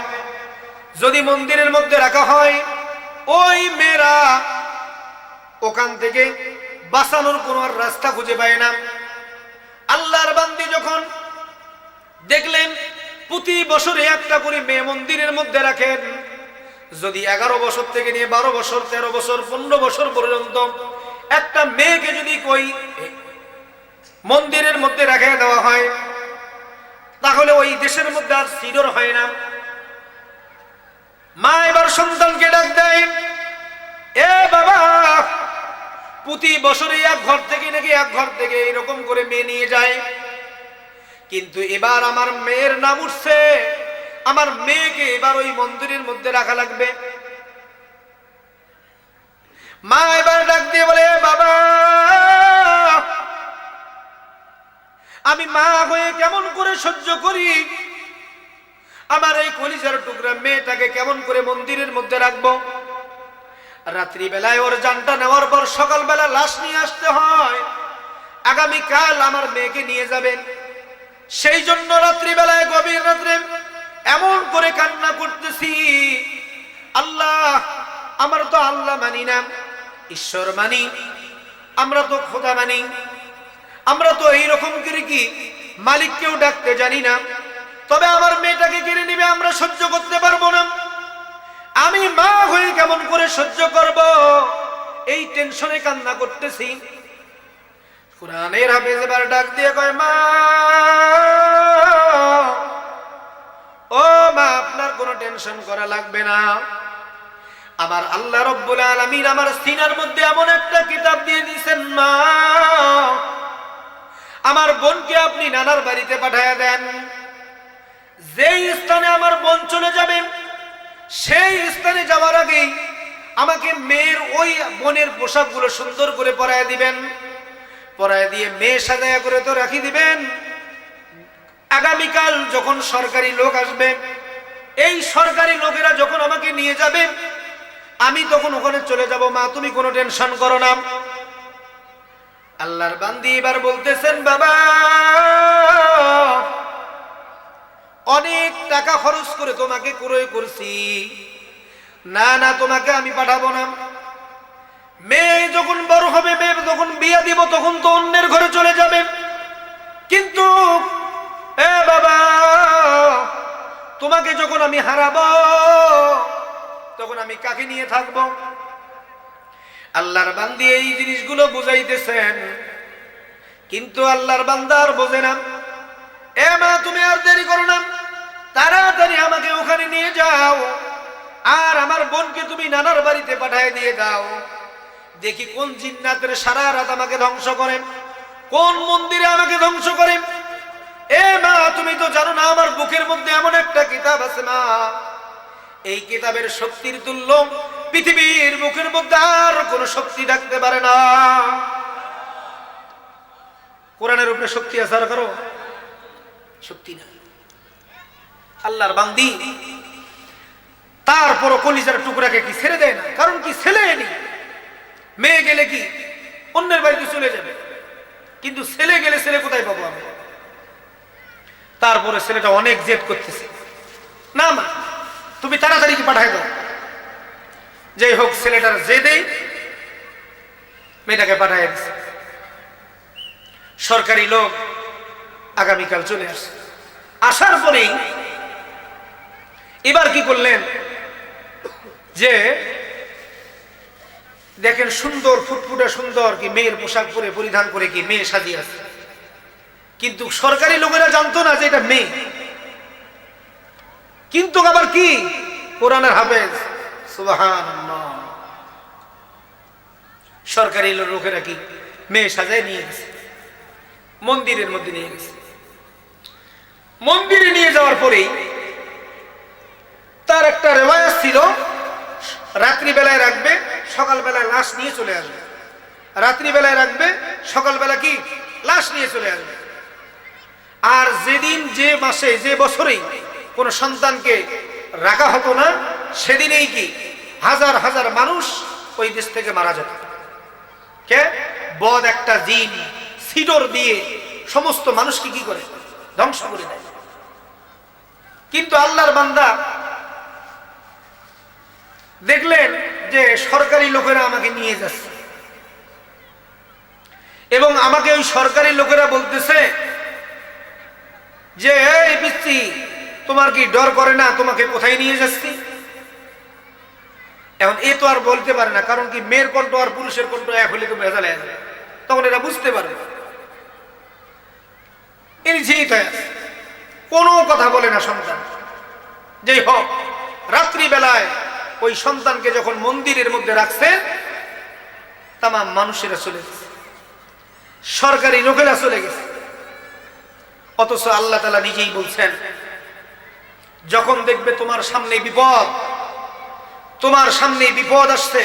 যদি মন্দিরের মধ্যে রাখা হয়, ওই মেয়েরা ওখান থেকে বাঁচানোর কোনো আর রাস্তা খুঁজে পায় না। আল্লাহর বান্দি যখন দেখলেন প্রতি বছরে একটা করে মেয়ে মন্দিরের মধ্যে রাখেন, যদি 11 বছর থেকে নিয়ে 12 বছর, 13 বছর, 15 বছর পর্যন্ত একটা মেয়েকে যদি কই মন্দিরের মধ্যে রেখে দেওয়া হয়, তাহলে ওই দেশের মধ্যে আর সিডর হয় না। মা এবার সন্তানকে ডাক দেয়, এ বাবা, প্রতি বছরে এক ঘর থেকে এরকম করে মেয়ে নিয়ে যায়, কিন্তু এবার আমার মেয়ের নাম উঠছে, আমার মেয়েকে এবার ওই মন্দিরের মধ্যে রাখা লাগবে। মা এবার ডাক দিয়ে বলে, বাবা, আমি মা হয়ে কেমন করে সহ্য করি, আমার এই কলিজার টুকরা মেয়েটাকে কেমন করে মন্দিরের মধ্যে রাখবো? রাত্রি বেলায় ওর জানটা নেওয়ার পর সকালবেলা লাশ নিয়ে আসতে হয়, আগামীকাল আমার মেয়েকে নিয়ে যাবেন। সেই জন্য রাত্রিবেলায় গভীর রাত্রে এমন করে কান্না করতেছি, আল্লাহ, আমরা তো আল্লাহ মানি না, ঈশ্বর মানি, আমরা তো খোদা মানি, আমরা তো এইরকম করে কি মালিককেও ডাকতে জানি না, তবে আমার মেয়েটাকে কেড়ে নিবে, আমরা সহ্য করতে পারবো না। আমি মা হয়ে কেমন করে সহ্য করব? এই টেনশনে কান্না করতেছি। কোরআনের হাফেজ এবার ডাক দিয়ে কয়, মা, ও মা, আপনার কোনো টেনশন করা লাগবে না। আমার আল্লাহ রব্বুল আলামিন আমার সিনার মধ্যে এমন একটা কিতাব দিয়ে দিয়েছেন, মা, আমার বোনকে আপনি নানার বাড়িতে পাঠিয়ে দেন। যেই স্থানে আমার বোন চলে যাবে, সেই স্থানে যাওয়ার আগেই আমাকে মেয়ের ওই বোনের পোশাকগুলো সুন্দর করে পরায় দিবেন, পরায় দিয়ে মেয়ে সাজায়া করে তো রাখি দিবেন। আগামীকাল যখন সরকারি লোক আসবে, এই সরকারি লোকেরা যখন আমাকে নিয়ে যাবে, আমি তখন ওখানে চলে যাব, মা, তুমি কোনো টেনশন করো না। আল্লাহর বান্দি এবার বলতেছেন, বাবা, অনেক টাকা খরচ করে তোমাকে ক্রয় করছি, না না, তোমাকে আমি পাঠাবো না। মেয়ে যখন বড় হবে, মেয়ে যখন বিয়ে দিব, তখন তো অন্যের ঘরে চলে যাবে, কিন্তু এ বাবা, তোমাকে যখন আমি হারাবো, তখন আমি কাকে নিয়ে থাকবো? আল্লাহর বান্দি এই জিনিসগুলো বুঝাইতেছেন, কিন্তু আল্লাহর বান্দা আর বোঝে না। এ মা, তুমি আর দেরি করো না, তাড়াতাড়ি আমাকে ওখানে নিয়ে যাও, আর আমার বোনকে তুমি নানার বাড়িতে পাঠিয়ে দিয়ে দাও। দেখি কোন জিন্নাতের সারা রাত আমাকে ধ্বংস করেন, কোন মন্দিরে আমাকে ধ্বংস করেন। এ মা, তুমি তো জানো না, আমার বুকের মধ্যে এমন একটা কিতাব আছে মা, এই কিতাবের শক্তির তুল্য পৃথিবীর বুকের মধ্যে আর কোনো শক্তি থাকতে পারে না। কোরআনের উপরে শক্তি আছে আর করো শক্তি না। আল্লাহর বান্দি তারপরও কলিজার টুকরাকে কি ছেড়ে দেয় না? কারণ কি, ছেলে নেই, মেয়ে গেলে কি অন্যের বাড়িতে চলে যাবে, কিন্তু ছেলে গেলে ছেলে কোথায় পাবো আমি? তারপরে ছেলেটা অনেক জেদ করতেছে, না মা, তুমি তাড়াতাড়ি কি পাঠায় দাও। যাই হোক, ছেলেটার জেদেই মেয়েটাকে পাঠায় দিচ্ছে। সরকারি লোক আগামীকাল চলে আসে। আসার পরেই এবার কি করলেন, যে দেখেন সুন্দর ফুটফুটে সুন্দর কি মেয়ের পোশাক পরে পরিধান করে কি মেয়ে সাজিয়ে আছে, কিন্তু সরকারি লোকেরা জানতো না যে এটা মেয়ে। কিন্তু আবার কি, কোরআনের হাফেজ, সুবহানাল্লাহ, সরকারি লোকেরা কি মেয়ে সাজায় নিয়ে গেছে, মন্দিরের মধ্যে নিয়ে গেছে। মন্দিরে নিয়ে যাওয়ার পরেই তার একটা রেওয়ায়াত ছিল, রাত্রিবেলায় রাখবে, সকালবেলায় লাশ নিয়ে চলে আসবে। রাত্রিবেলায় রাখবে, সকালবেলা কি লাশ নিয়ে চলে আসবে। আর যেদিন, যে মাসে, যে বছরেই কোন সন্তানকে রাখা হতো না, সেদিনেই কি হাজার হাজার মানুষ ওই দেশ থেকে মারা যেত। কে? বদ একটা জিন সিডর দিয়ে সমস্ত মানুষকে কি করে ধ্বংস করে দেয়। কিন্তু আল্লাহর বান্দা দেখলেন যে সরকারি লোকেরা আমাকে নিয়ে যাচ্ছে এবং আমাকে ওই সরকারি লোকেরা বলতেছে যে এই পিচ্চি, তোমার কি ডর করে না, তোমাকে কোথায় নিয়ে যাচ্ছি? এখন এ তো আর বলতে পারে না, কারণ কি মেয়ের কণ্ঠ আর পুরুষের কণ্ঠ এক হলে তো ভেজাল হয়ে যাবে, তখন এরা বুঝতে পারবে। কোনো কথা বলে না সন্তান। যেই হোক, রাত্রি বেলায় ওই সন্তানকে যখন মন্দিরের মধ্যে রাখছে, তাম মানুষেরা চলে গেছে, সরকারি লোকেরা চলে গেছে। অথচ আল্লাহ তাআলা নিজেই বলছেন, যখন দেখবে তোমার সামনে বিপদ, তোমার সামনে বিপদ আসছে,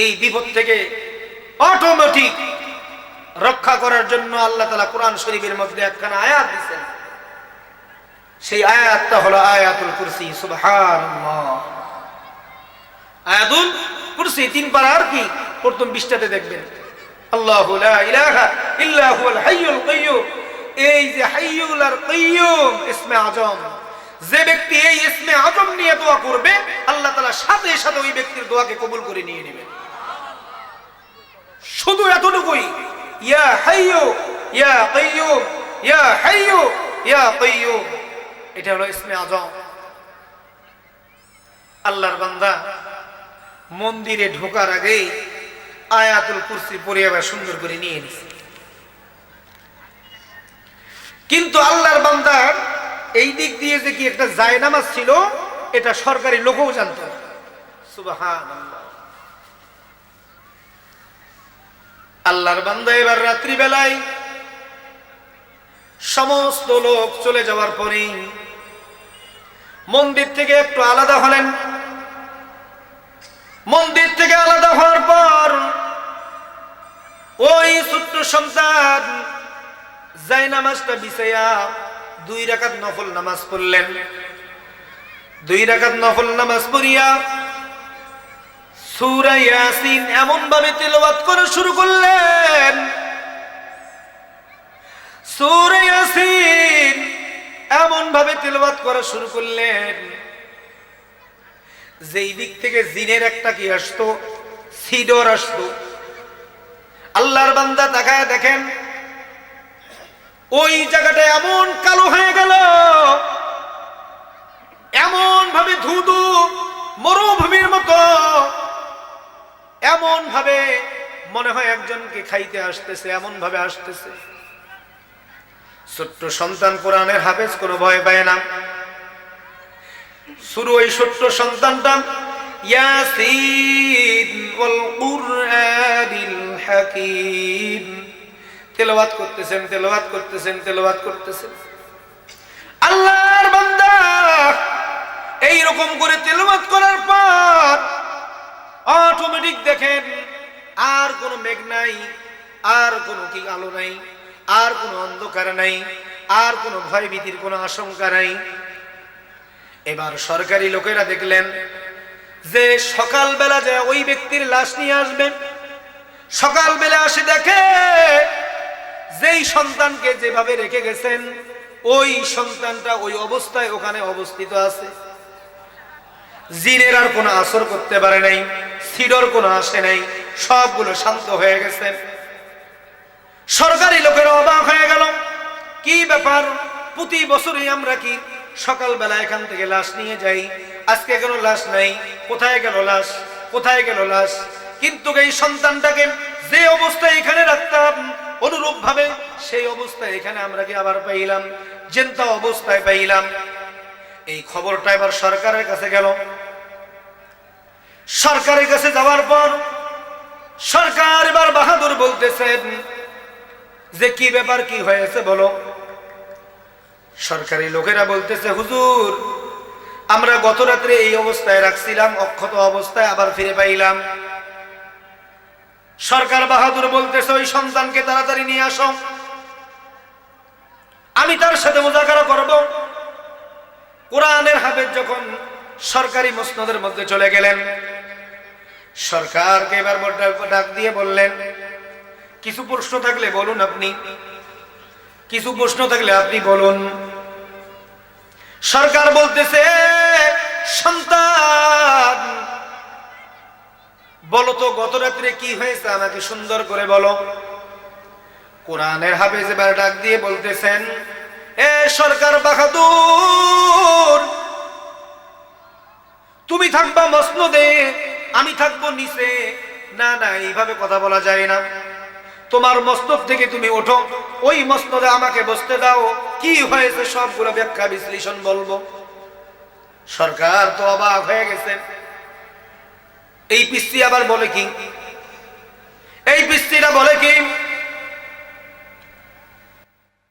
এই বিপদ থেকে অটোমেটিক রক্ষা করার জন্য আল্লাহ তাআলা কোরআন শরীফের মধ্যে একখানা আয়াত দিয়েছেন। সেই আয়াতটা হলো আয়াতুল কুরসি। সুবহানাল্লাহ। আয়াতুল কুরসি 3 পারার কি প্রথম পৃষ্ঠাতে দেখবেন, আল্লাহু লা ইলাহা ইল্লা হুয়াল হাইয়ুল কাইয়্যুম। এই যে হাইয়ুল আর কাইয়্যুম ইসমে আজম, যে ব্যক্তি এই ইসমে আজম নিয়ে দোয়া করবে, আল্লাহ তাআলা সাথে সাথে ওই ব্যক্তির দোয়াকে কবুল করে নিয়ে নেবেন। শুধু এতটুকুই, ইয়া হাইয়ু ইয়া কাইয়্যুম, ইয়া হাইয়ু ইয়া কাইয়্যুম, এটা হলো ইসমে আজম। আল্লাহর বান্দা মন্দিরে ঢোকার আগে আয়াতুল কুরসি পড়ে আবার সুন্দর করে নিয়ে নিছে। কিন্তু আল্লাহর বান্দার এই দিক দিয়ে যে কি একটা জায়নামাজ ছিল, এটা সরকারি লোকও জানতো না। সুবহানাল্লাহ। আল্লাহর বান্দা এবার রাত্রি বেলায় সমস্ত লোক চলে যাওয়ার পরে মন্দির থেকে একটু আলাদা হলেন। মন্দির থেকে আলাদা হওয়ার পর ওই ছোট্ট সন্তান জায়নামাজটা বিছাইয়া 2 রাকাত নফল নামাজ পড়লেন। 2 রাকাত নফল নামাজ পড়িয়া সূরা ইয়াসিন এমন ভাবে তেলাওয়াত করা শুরু করলেন, সূরা ইয়াসিন এমন ভাবে তেলাওয়াত করা শুরু করলেন, যেই দিক থেকে জিনের একটা কি আসতো, সিডর আসতো। আল্লাহর বান্দা তাকায় দেখেন ওই জায়গাটা এমন কালো হয়ে গেল, এমন ভাবে ধুধু মরুভূমির মতো, এমন ভাবে মনে হয় একজনকে খাইতে আসতেছে, এমন ভাবে আসতেছে। ছোট্ট সন্তান কোরআনের হাফেজ, কোনো ভয় পায় না। শুরু ওই ছোট্ট সন্তানটা ইয়াসিন ওয়াল কুরআনিল হাকীম তেলাওয়াত করতেছেন, তেলাওয়াত করতেছেন, তেলাওয়াত করতেছেন। আল্লাহর বান্দা এই রকম করে তেলাওয়াত করার পর অটোমেটিক দেখেন আর কোনো মেঘ নাই, আর কোনো কি আলো নাই, আর কোনো অন্ধকার নাই, আর কোনো ভয় ভীতির কোনো আশঙ্কা নাই। এবার সরকারি লোকেরা দেখলেন যে সকালবেলা যে ওই ব্যক্তির লাশ নিয়ে আসবেন, সকালবেলা আসে দেখে যেই সন্তানকে যেভাবে রেখে গেছেন ওই সন্তানটা ওই অবস্থায় ওখানে অবস্থিত আছে। জিনের আর কোনো আসর করতে পারে নাই, সিডর কোনো আসে নাই, সবগুলো শান্ত হয়ে গেছে। সরকারি লোকেরা অবাক হয়ে গেল, কি ব্যাপার, প্রতি বছরই আমরা কি সকালবেলা এখান থেকে লাশ নিয়ে যাই, আজকে কেন লাশ নাই, কোথায় গেল লাশ, কোথায় গেল লাশ? কিন্তু এই সন্তানটাকে যে অবস্থায় এখানে রাখতাম অনুরূপ ভাবে সেই অবস্থায় এখানে আমরা কি আবার পাইলাম, জেন্তা অবস্থায় পাইলাম। এই খবরটা এবার সরকারের কাছে গেল। সরকারের কাছে যাওয়ার পর সরকার এবার বাহাদুর বলতেছেন যে কি ব্যাপার, কি হয়েছে বলো। সরকারি লোকেরা বলতেছে, হুজুর আমরা গত রাত্রে এই অবস্থায় রাখছিলাম, অক্ষত অবস্থায় আবার ফিরে পাইলাম। সরকার বাহাদুর বলতেছে, ওই সন্তানকে তাড়াতাড়ি নিয়ে আসো, আমি তার সাথে মুজাকারা করব। কোরআনের হাফেজ যখন সরকারি মসনদের মধ্যে চলে গেলেন, সরকারকে এবার ডাক দিয়ে বললেন, কিছু প্রশ্ন থাকলে বলুন, আপনি কিছু প্রশ্ন থাকলে আপনি বলুন। সরকার বলতেছে, সন্তান বলো তো গত রাত্রে কি হয়েছে, আমাকে সুন্দর করে বলো। কোরআনের হাফেজ এবার ডাক দিয়ে বলতেছেন, এ সরকার বাহাদুর, তুমি থাকবা মসনদে, আমি থাকবো নিচে। না না, এইভাবে কথা বলা যায় না। তোমার মসনদ থেকে তুমি ওঠো, ওই মসনদে আমাকে বসতে দাও, কি হয়েছে সবগুলো ব্যাখ্যা বিশ্লেষণ বলবো। সরকার তো অবাক হয়ে গেছে। এই পিস্তি আবার বলে কি, এই পিস্তিরা বলে কি,